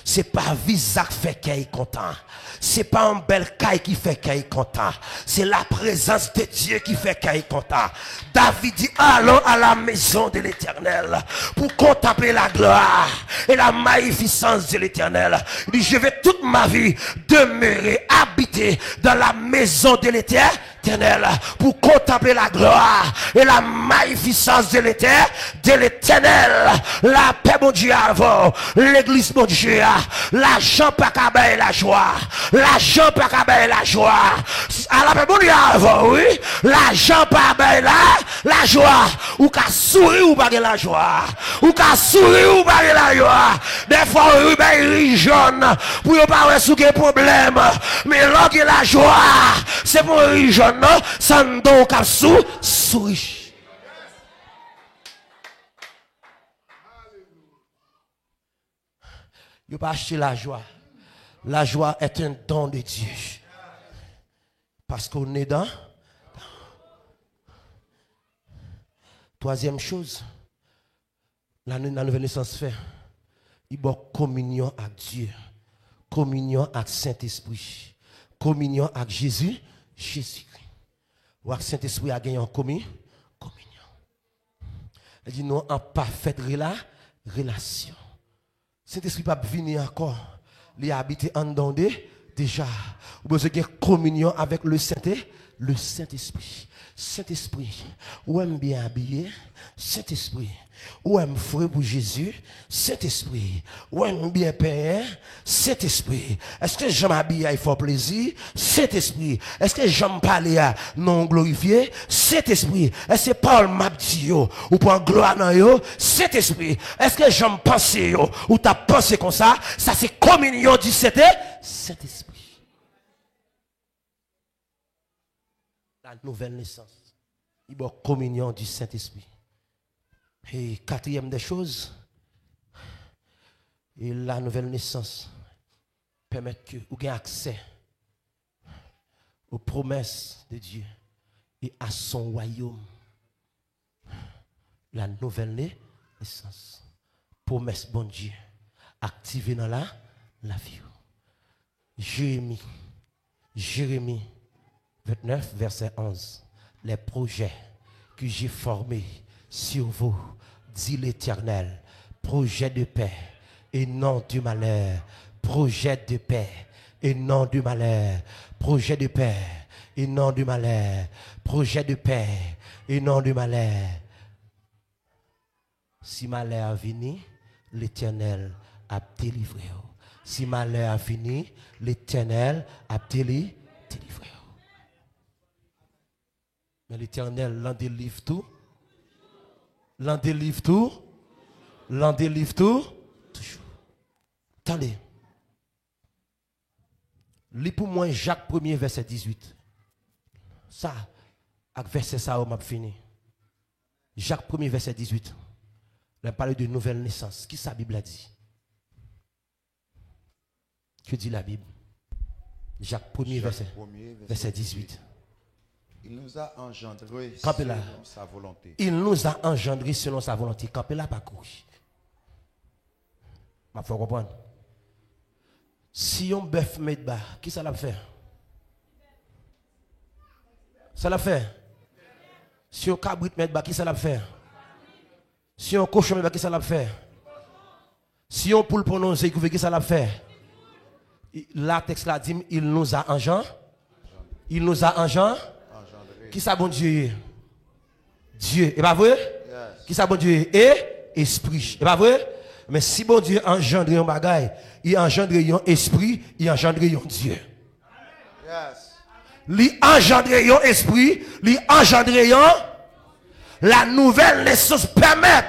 A: C'est pas visa qui fait qu'il est content. C'est pas un bel caille qui fait qu'il est content. C'est la présence de Dieu qui fait qu'il est content. David dit, allons à la maison de l'Éternel pour contempler la gloire et la magnificence de l'Éternel. Il dit, je vais toute ma vie demeurer, habiter dans la maison de l'Éternel pour contempler la gloire et la magnificence de l'Éternel. La paix, mon Dieu, avant. L'église, mon Dieu, l'argent pas qu'à la joie. L'argent pas qu'à la joie. À la paix, mon Dieu, avant, oui. L'argent pas qu'à la joie. Ou qu'à sourire ou pas la joie. Ou qu'à sourire ou pas la joie. Des fois, oui, ben, jaune. Pour ne pas avoir de problème. Mais là, la joie, c'est pour les jeunes, non? Ça ne donne qu'à sourire. Il ne pas acheter la joie. La joie est un don de Dieu. Parce qu'on est dans. Troisième chose, la nouvelle naissance fait. Il y a communion avec Dieu. Communion avec Saint-Esprit. Communion avec Jésus. Jésus. Ou avec Saint-Esprit a gagné en communion. Il dit non en parfaite relation. Saint-Esprit pas venir encore. Il a habité en dedans déjà. Vous avez communion avec le Saint-Esprit. Saint-Esprit, ou aime bien habillé. Saint-Esprit, ou aime fouet pour Jésus. Saint-Esprit, ou aime bien payé. Saint-Esprit, est-ce que j'aime habiller il faut plaisir? Saint-Esprit, est-ce que j'aime parler à non glorifié? Saint-Esprit, est-ce que Paul m'a dit ou pour gloire dans yo? Saint-Esprit, est-ce que j'aime penser yo ou t'as pensé comme ça? Ça c'est communion du Saint-Esprit. La nouvelle naissance. Il y a communion du Saint-Esprit. Et quatrième des choses, et la nouvelle naissance permet que vous ayez accès aux promesses de Dieu et à son royaume. La nouvelle naissance. Promesse bon Dieu activée dans la vie. Jérémie 29, verset 11. Les projets que j'ai formés sur vous, dit l'Éternel, projet de paix et non du malheur, projet de paix et non du malheur, projet de paix et non du malheur, projet de paix et non du malheur. Si malheur a fini, l'Éternel a délivré. Si malheur a fini, l'Éternel a délivré. Mais l'Éternel l'en délivre tout. L'en délivre tout. L'en délivre tout. Toujours. Attendez. Lis pour moi Jacques 1er, verset 18. Ça, avec verset ça, on m'a fini. Jacques 1er, verset 18. On parle de nouvelle naissance. Qui sa Bible a dit? Que dit la Bible? Jacques 1er, verset 18.
B: Il nous a engendrés
A: selon
B: sa volonté.
A: Il nous a engendrés selon sa volonté. Campez là, pas courir. Il faut comprendre. Si on bœuf met bas, qui ça l'a fait? Ça l'a fait. Si on cabrit met bas, qui ça l'a fait? Si on cochon met bas, qui ça l'a fait? Si on poule prononcer, qui ça l'a fait? La texte là dit, il nous a engendrés. Il nous a engendrés. Qui ça bon Dieu? Dieu. Et pas vrai? Yes. Qui ça bon Dieu? Et esprit. Et pas vrai? Mais si bon Dieu engendre un bagaille, il engendre un esprit, il engendre un Dieu. Yes. Il engendre un esprit, il engendre la nouvelle naissance permet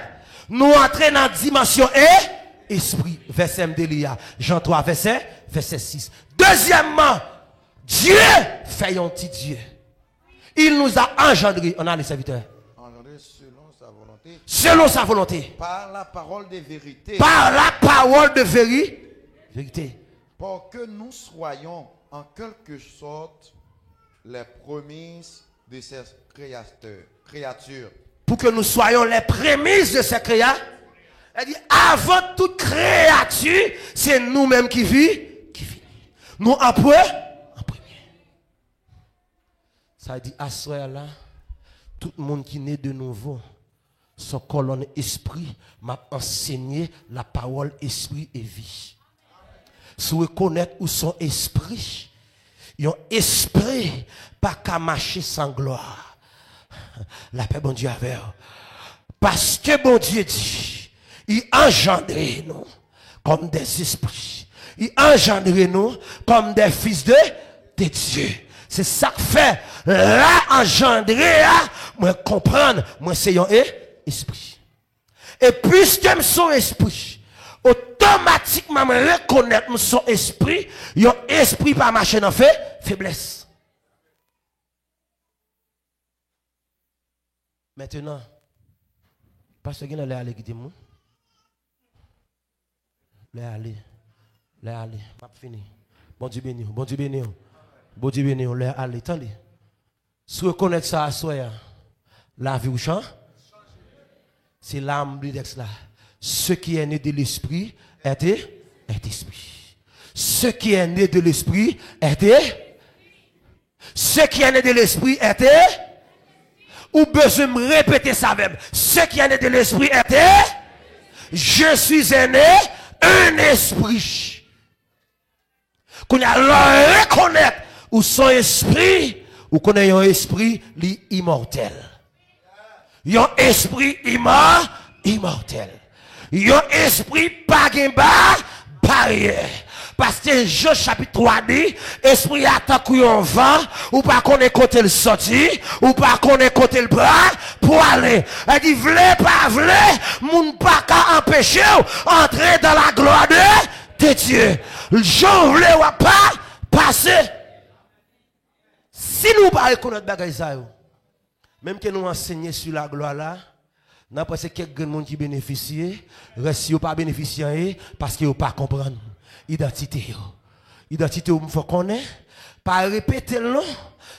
A: nous entrer dans la dimension et esprit. Verset Mdelia. Jean 3, verset 6. Deuxièmement, Dieu fait un petit Dieu. Il nous a engendrés, on a les serviteurs.
B: Engendrés selon sa volonté.
A: Selon sa volonté.
B: Par la parole de vérité.
A: Par la parole de vérité.
B: Pour que nous soyons en quelque sorte les prémices de ces créatures.
A: Pour que nous soyons les prémices de ces créatures. Elle dit, avant toute créature, c'est nous-mêmes qui vivons. Nous en premier. Ça dit, à ce là, tout le monde qui naît de nouveau, son colonne esprit m'a enseigné la parole esprit et vie. Si vous reconnaissez où son esprit, un esprit pas qu'à marcher sans gloire. La paix bon Dieu avec. Parce que bon Dieu dit, il engendre nous comme des esprits. Il engendre nous comme des fils de Dieu. C'est ça que fait là engendrer, moi comprendre, moi c'est un esprit. Et puisque je suis esprit, automatiquement je reconnaître mon esprit, un esprit pas marcher dans faiblesse. Maintenant, parce que vous allez aller quitter moi. Allez, m'a fini. Bon Dieu béni, bon Dieu béni. Bon Dieu béni, on l'a allé, attendez. Si vous connaissez ça à soi, la vie ou chant, c'est l'âme du texte là. Ce qui est né de l'esprit est esprit. Ce qui est né de l'esprit est. Ce qui est né de l'esprit est. Ou besoin de répéter ça même. Ce qui est né de l'esprit est. Je suis né un esprit. Qu'on a le reconnaître. Ou son esprit, ou connaît un esprit immortel. Un esprit immortel. Un esprit pas de barrière. Parce que Jean chapitre 3 dit, esprit attaque un vent, ou pas connaît côté le sorti, ou pas connaît côté le bras, pour aller. Elle dit, vle pas vle, moun pas qu'à empêcher entrer dans la gloire de Dieu. Jean vle ou pas passer. Si nous ne parlons pas de bagaille ça, même que nous enseignons sur la gloire là, n'a pas quelques gens qui bénéficient, reste pas bénéficier parce qu'ils ne pas comprendre identité. Identité il faut connaître, pas répéter le nom,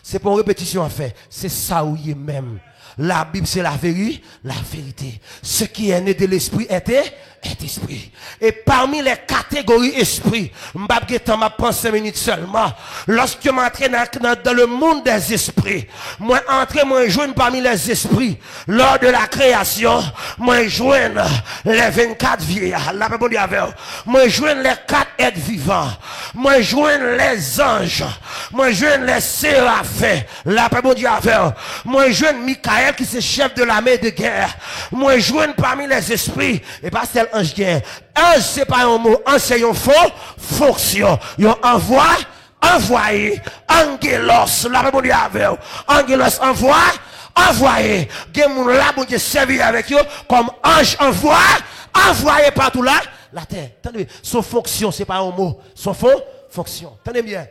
A: c'est pas une répétition à faire, c'est ça où il est même. La Bible c'est la vérité. Ce qui est né de l'esprit est esprit. Et parmi les catégories esprit, m'a pensé 5 minutes seulement. Lorsque je m'entre dans le monde des esprits, moi entrer, moi joindre parmi les esprits. Lors de la création, moi joindre les 24 vieillards. La Bible dit avec. Moi joindre les 4 êtres vivants. Moi joindre les anges. Moi joindre les séraphins. La Bible dit avec. Moi joindre Michael qui c'est chef de l'armée de guerre. Moi joindre parmi les esprits. Et pas seul ange guerre. Ange c'est pas un mot, ange c'est une fonction. Yon envoyé, angelos, la Bible dit avec. Angelos envoyé. Gen moun la bon Dieu servir avec eux comme ange envoyé partout là, la terre. Attendez, son fonction c'est pas un mot, son fonction. Attendez bien.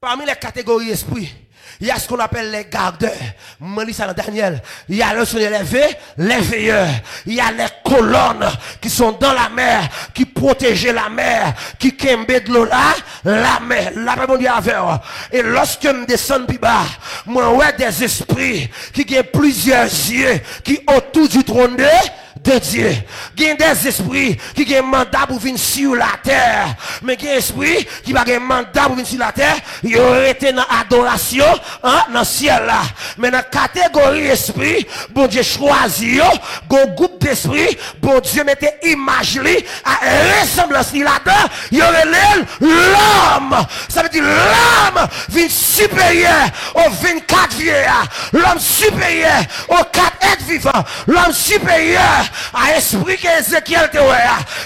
A: Parmi les catégories esprit, Il y a ce qu'on appelle les gardeurs. Moi, ça dans Daniel. Il y a le Seigneur les veilleurs. Il y a les colonnes qui sont dans la mer, qui protègent la mer, qui kembe de l'eau là, la mer. La mer, mon Dieu, avec. Et lorsque je descends plus bas, moi, ouais, des esprits qui ont plusieurs yeux, qui autour du trône de Dieu. Il y a des esprits qui ont un mandat pour venir sur la terre. Mais il y a des esprits qui n'ont pas un mandat pour venir sur la terre. Ils ont été dans l'adoration, dans le ciel là. Mais dans la catégorie esprit, bon Dieu choisit, un groupe d'esprit, bon Dieu mettait image à ressemblance là-dedans. Il y aurait l'homme. Ça veut dire l'homme vient supérieur aux 24 vieillards. L'homme supérieur aux 4 êtres vivants. L'homme supérieur à esprit qu'Ézéchiel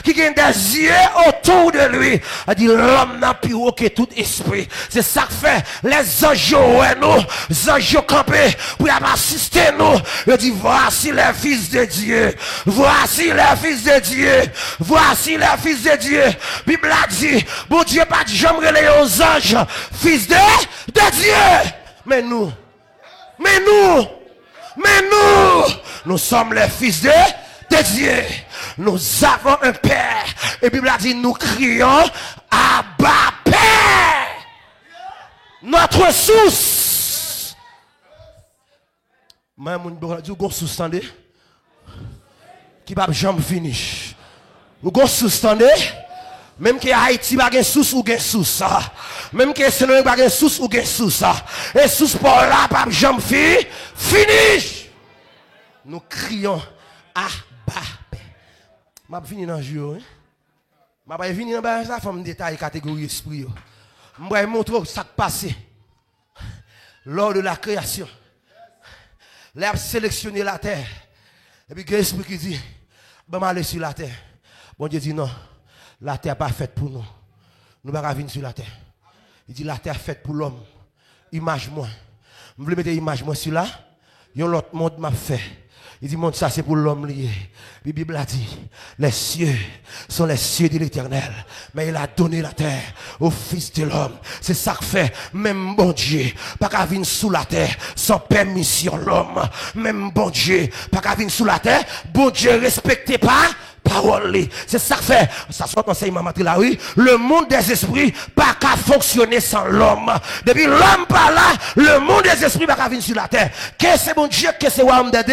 A: qui a des yeux autour de lui. A dit l'homme n'a plus haut que tout esprit. C'est ça que fait les anges nous, les anges campés pour assister nous. Il dit voici les fils de Dieu. Voici les fils de Dieu. Voici les fils de Dieu. Bible a dit, bon Dieu pas dit j'aimerais les anges, fils de Dieu. Mais nous, nous sommes les fils de Dieu. Nous avons un Père. Et la Bible a dit, nous crions, Abba Père. Notre source. Moi, je dis, vous source, qui va jamais finir. Vous avez source, même que Haïti pas une source ou une source. Même que Sénégal pas une source ou une source. Et source pour là, pas jamais finish. Nous crions, Abba. Je vais venir dans le jeu. Je vais venir dans la femme détail catégorie esprit. Je vais montrer ce qui s'est passé lors de la création. Là, a sélectionné la terre. Et puis, il y a l'esprit qui dit, je vais aller sur la terre. Bon Dieu dit non, la terre n'est pas faite pour nous. Nous ne pouvons pas venir sur la terre. Il dit, la terre est faite pour l'homme. Image-moi. Je veux mettre image-moi sur là. Il y a l'autre monde m'a fait. Il dit, monde, ça c'est pour l'homme lié. La Bible a dit, les cieux sont les cieux de l'Éternel. Mais il a donné la terre au Fils de l'homme. C'est ça que fait, même bon Dieu, pas qu'à venir sous la terre sans permission l'homme. Même bon Dieu, pas qu'à venir sous la terre, bon Dieu respectez pas parole. C'est ça que fait, ça soit enseignement matériel, oui, le monde des esprits pas qu'à fonctionner sans l'homme. Depuis l'homme par là, le monde des esprits pas qu'à venir sur la terre. Qu'est-ce que c'est bon Dieu, qu'est-ce que c'est homme des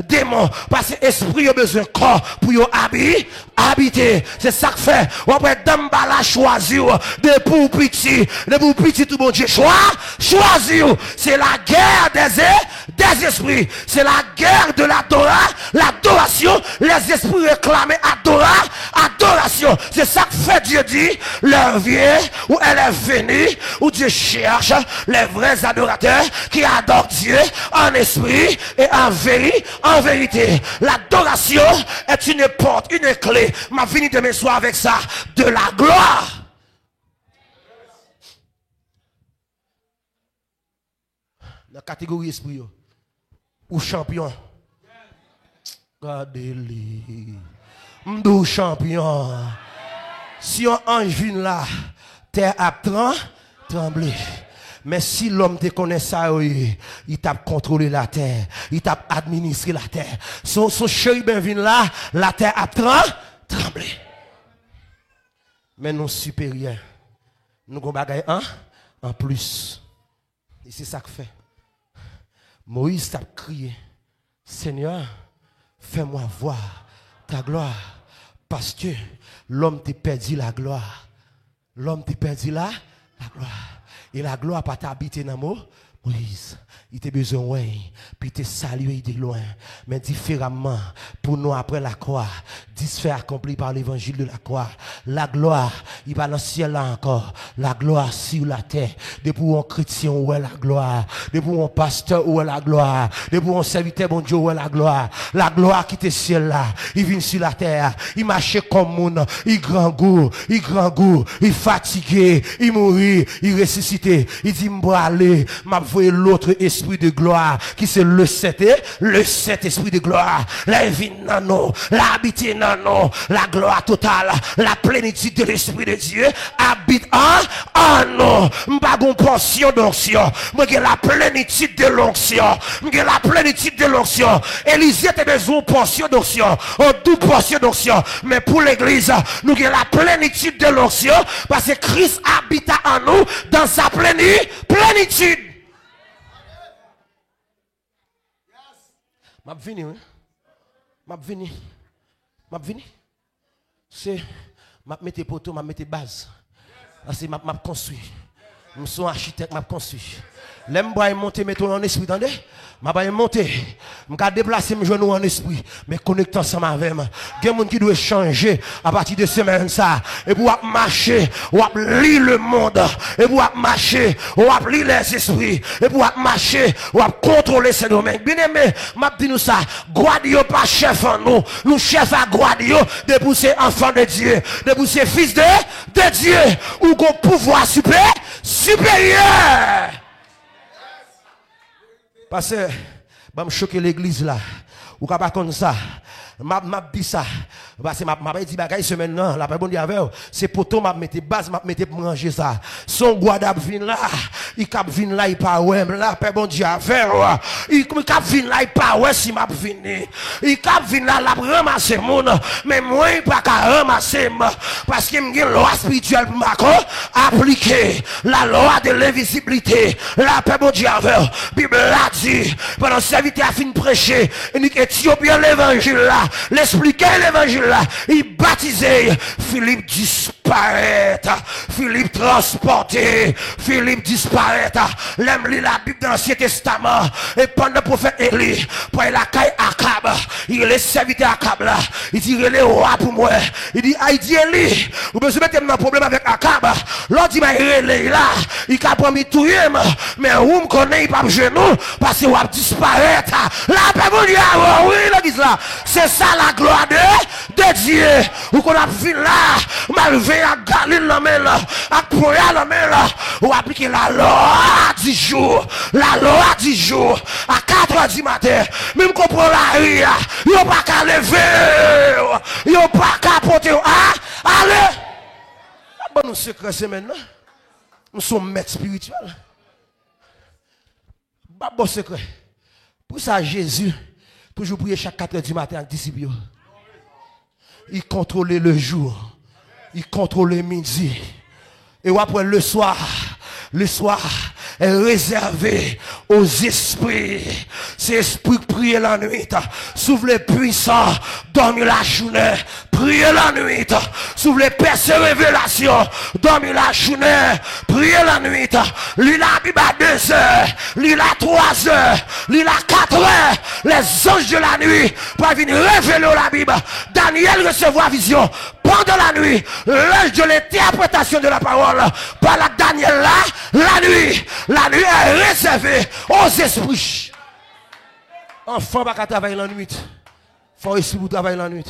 A: démons? Parce que l'esprit a besoin de corps pour habiter. C'est ça que fait, on peut d'emballa choisir de pour petit tout bon Dieu choisir. C'est la guerre des esprits. C'est la guerre de l'adoration. Les esprits réclament adoration. C'est ça que fait Dieu dit, leur vient, où elle est venue, où Dieu cherche les vrais adorateurs qui adorent Dieu en esprit et en vérité. L'adoration est une porte, une clé. M'a fini demain soir avec ça, de la gloire. La catégorie esprit, ou champion. Regardez-les. M'dou champion. Si un ange vient là, terre a tremblé. Mais si l'homme te connaît ça, il t'a contrôlé la terre. Il t'a administré la terre. Son chérubin vient là, la terre a tremblé. Mais nous supérieurs, nous avons bagaille en plus. Et c'est ça que fait. Moïse t'a crié, Seigneur, fais-moi voir ta gloire. Parce que l'homme t'a perdu la gloire. L'homme t'a perdu la gloire. Et la gloire pas t'habiter dans Moïse. Il t'a besoin, puis te saluer de loin. Mais différemment, pour nous après la croix, fait accompli par l'évangile de la croix. La gloire, il va dans le ciel là encore. La gloire sur la terre. Depuis un chrétien, où est la gloire? Depuis un pasteur, où est la gloire? Depuis un serviteur, bon Dieu, où est la gloire? La gloire qui était ciel là, il vient sur la terre. Il marchait comme monde, il grand goût, il fatigué, il mourit, il ressuscité. Il dit, m'bois aller, m'a voyé l'autre esprit de gloire, qui c'est le Saint-Esprit de gloire. Là, il vient dans nous, là, habité en nous. La gloire totale, la plénitude de l'Esprit de Dieu habite en nous. M'pas gon portion d'onction. Moi j'ai la plénitude de l'onction. J'ai la plénitude de l'onction. Élisée était besoin de portion d'onction. En double portion d'onction. Mais pour l'église, nous avons la plénitude de l'onction parce que Christ habite en nous dans sa plénitude. M'a venu, hein? M'a venu. C'est m'a mettre poteau, m'a mettre base. C'est m'a construit. Je suis architecte, m'a construit. L'aime boire monter mettre en esprit, attendez. M'a pas monter. M'a déplacer mes genoux en esprit, mais connecter ensemble avec moi. Il y a des gens qui doivent changer à partir de semaine ça et pour marcher, ou lire le monde et pour marcher, ou lire les esprits et pour marcher, ou contrôler ces domaines. Bien aimé, m'a dit nous ça, Guadio pas chef en nous, nous chef à Guadio de pousser enfants de Dieu, de pousser fils de Dieu ou qu'on pouvoir supérieur. Parce que, je vais choquer l'église là. Ou pas comme ça. M'a dit ça. Parce que m'a dit bagaille semaine là, la bon avec c'est poteau m'a mettre base, m'a mettre pour manger ça. Son guadab vin là, il cap vin là, il pas ouais, là père bon Dieu avec il cap vin là, il pas ouais si m'a vini. Il cap vin là, la ramasser mon, mais moi il pas qu'à ramasser parce que m'gen loi spirituelle pour m'a appliquer la loi de l'invisibilité. La père bon Dieu avec Bible l'a dit pendant serviteur a fini prêcher, il Éthiopien l'évangile là, l'expliquer l'évangile là, il baptisait Philippe disparaît, Philippe transporté, Philippe disparaît. L'aime lit la Bible dans l'Ancien Testament et pendant le prophète Élie, pour la caille Akab, il est serviteur Akab là, il dit il est roi pour moi. Il dit Haïti Élie, vous besoin mettre un problème avec Akab. L'autre dit il est là, il a promis tout mais où me connaît pas genou parce que va disparaître. La paix mon Dieu, oui l'église là, c'est ça la gloire de Dieu. Ou qu'on a vu là, m'a levé à Galil la main là, à Poya la main là, ou appliquer la loi 10 jours, la loi 10 jours, à 4h du matin, même comprend la rue, yo pas qu'à lever, yo pas qu'à porter, allez! Bon, nous secret c'est maintenant, nous sommes maîtres spirituels. Bon secret. Pour ça, Jésus, toujours prier chaque 4h du matin avec les disciples. Il contrôlait le jour. Il contrôlait midi. Et après le soir est réservé aux esprits. Ces esprits prient la nuit. Sous les puissants, dormir la journée. Priez la nuit. Sous les percées révélations, dormir la journée. Priez la nuit. Lis la Bible à 2h. Lis la 3h. Lis la 4h. Les anges de la nuit pour venir révéler la Bible. Daniel recevra vision pendant la nuit. L'ange de l'interprétation de la parole par la Daniel là, la nuit est réservée aux esprits. Enfant pas travailler la nuit. Faut esprit pour travailler la nuit.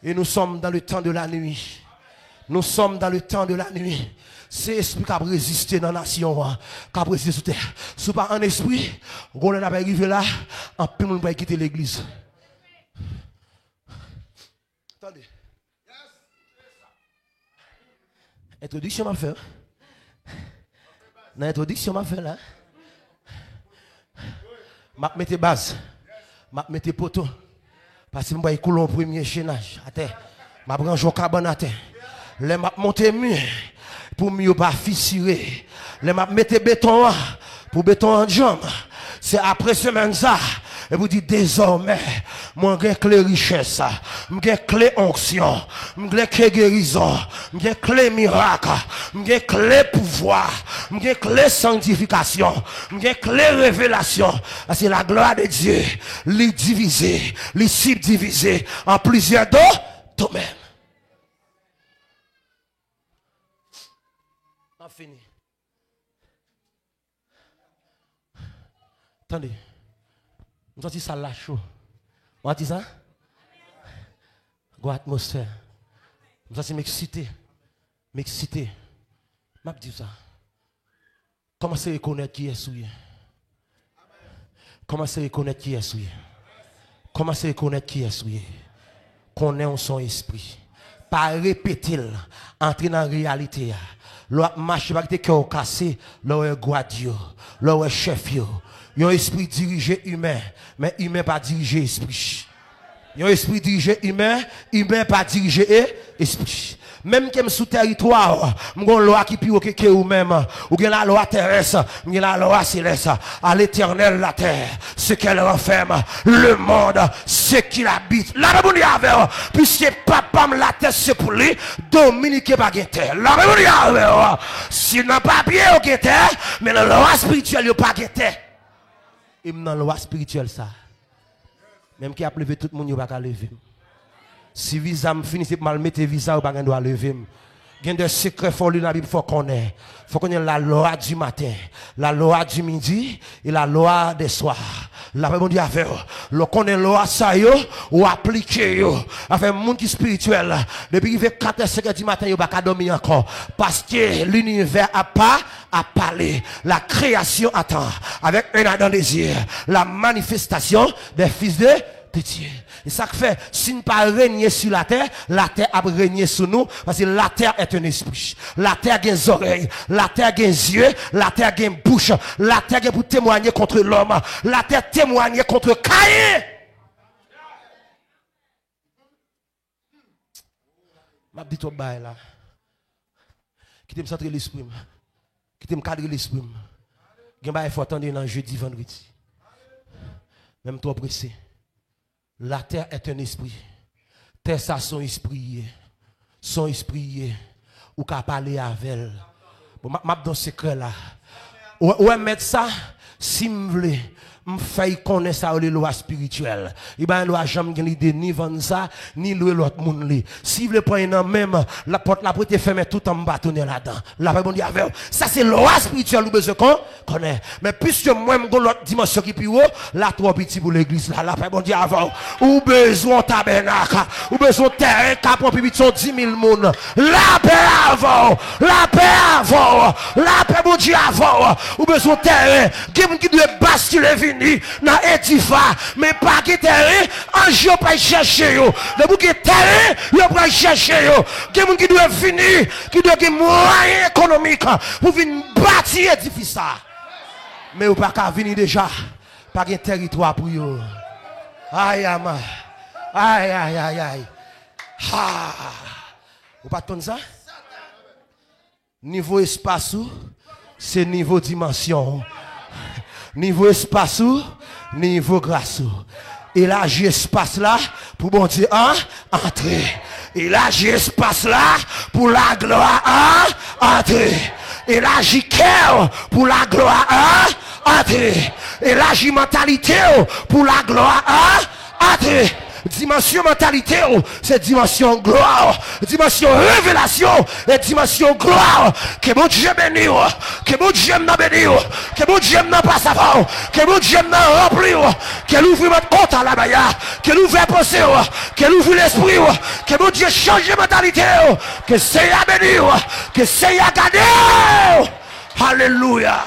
A: Et nous sommes dans le temps de la nuit. Nous sommes dans le temps de la nuit. C'est l'esprit qui a résisté dans la nation, qui a résisté sous terre. Si pas un esprit, on n'a pas arrivé là, en plus on va quitter l'église. Attendez. Introduction m'a fait. Dans l'introduction m'a fait là. M'a mettre base. M'a mettre poteau. Parce que je vais couler au premier chaînage à terre. Je vais prendre un cabane à terre. Je vais monter mieux pour mieux pas fissurer. Je vais mettre béton pour béton en jambe. C'est après semaine ça. Et vous dites désormais, moi j'ai clé richesse, j'ai clé onction, j'ai clé guérison, j'ai clé miracle, j'ai clé pouvoir, j'ai clé sanctification, j'ai clé révélation. C'est la gloire de Dieu, les diviser, les subdiviser en plusieurs domaines. On fini. Attendez. Nous avons ça là chaud. On a dit ça? Go atmosphère. Nous avons m'exciter. M'exciter. M'a dit ça. Commencez à reconnaître qui est souillé. Commencez à reconnaître qui est souillé. Commencez à reconnaître qui est souillé. connaît son esprit. Pas répéter, entrer dans la réalité. L'on marche avec des cœurs cassés, l'on est Dieu, l'on est chef. Yon esprit dirigé humain, mais humain pas dirigé esprit. Yon esprit dirigé humain, humain pas dirigé esprit. Même que sous territoire, m'gon loi qui pire que ou même, ou bien la loi terrestre, m'gen la loi céleste, à l'éternel la terre, ce qu'elle renferme, le monde, ce qu'il habite. La bonne avec, puisque papa la terre c'est pour lui, Dominique pas terre. La bonne avec, si n'a pas bien au terre, mais la loi spirituelle pas terre. Et dans la loi spirituelle ça. Même qui a levé tout le monde, il va pas lever. Si visa me finit par mal mettre visa, ou pas doit lever. Il y a des secrets folles dans la Bible, faut qu'on ait. Faut qu'on ait la loi du matin, la loi du midi et la loi des soirs. La Bible dit avec le connaît loi ça yo ou appliquer yo. Avec monde qui spirituel depuis il fait 4 5 du matin yo pas dormir encore parce que l'univers a pas à parler. La création attend avec un ardent désir la manifestation des fils de Dieu. Et ça fait, si nous ne pas régner sur la terre a régné sur nous, parce que la terre est un esprit. La terre a des oreilles, la terre a des yeux, la terre a une bouche, la terre a pour témoigner contre l'homme, la terre témoigner contre Caïn. Je dis tout bas là. Qui me centrer l'esprit, qui me cadrer l'esprit. Il faut attendre dans jeudi, vendredi. Même toi pressé. La terre est un esprit. Terre ça son esprit. Son esprit. Ou qu'à parler avec elle. Bon, m'a dans secret là. Ouais, mettre ça, si m'vle, m'fay connaître ça les lois spirituelles. Il va loi jamais l'idée ni vendre ça, ni louer l'autre monde li. Si vous prendre même, la porte la porte fermée tout en bâtonner là-dedans. La Bible dit avec ça c'est loi spirituelle ou besoin qu'on connaît. Mais puisque moi m'gon l'autre dimension qui plus haut, là trop petit pour l'église là. La Bible dit avant ou besoin tabernacle, ou besoin terrain cap pour plus 10 000 monde. La paix avant, la paix avant, la paix bon Dieu avant. Ou besoin terrain, qui doit basculer venir dans Edifa, mais pas qui terrain, un jour pas chercher yo. De vous qui terrain, yo pas chercher yo. Qui doit venir, qui doit avoir moyen économique pour venir bâtir édifice ça. Mais ou pas qu'à venir déjà, pas de territoire pour yo. Aïe ama. Aïe aïe aïe aïe. Ha. Ou pas ton ça? Niveau espace ou c'est niveau dimension. Niveau espace ou niveau grâce ou. Élargir espace là pour bon Dieu entrer. Élargir espace là pour la gloire entrer. Élargir cœur pour la gloire entrer. Élargir mentalité pour la gloire entrer. Dimension mentalité, c'est dimension gloire, dimension révélation et dimension gloire. Que mon Dieu bénisse, que mon Dieu n'a bénisse, que mon Dieu n'a pas savant, que mon Dieu n'a rempli, qu'elle ouvre votre compte à la baïa, qu'elle ouvre la pensée, qu'elle ouvre l'esprit, que mon Dieu change de mentalité, que c'est à bénir, que c'est à garder. Alléluia.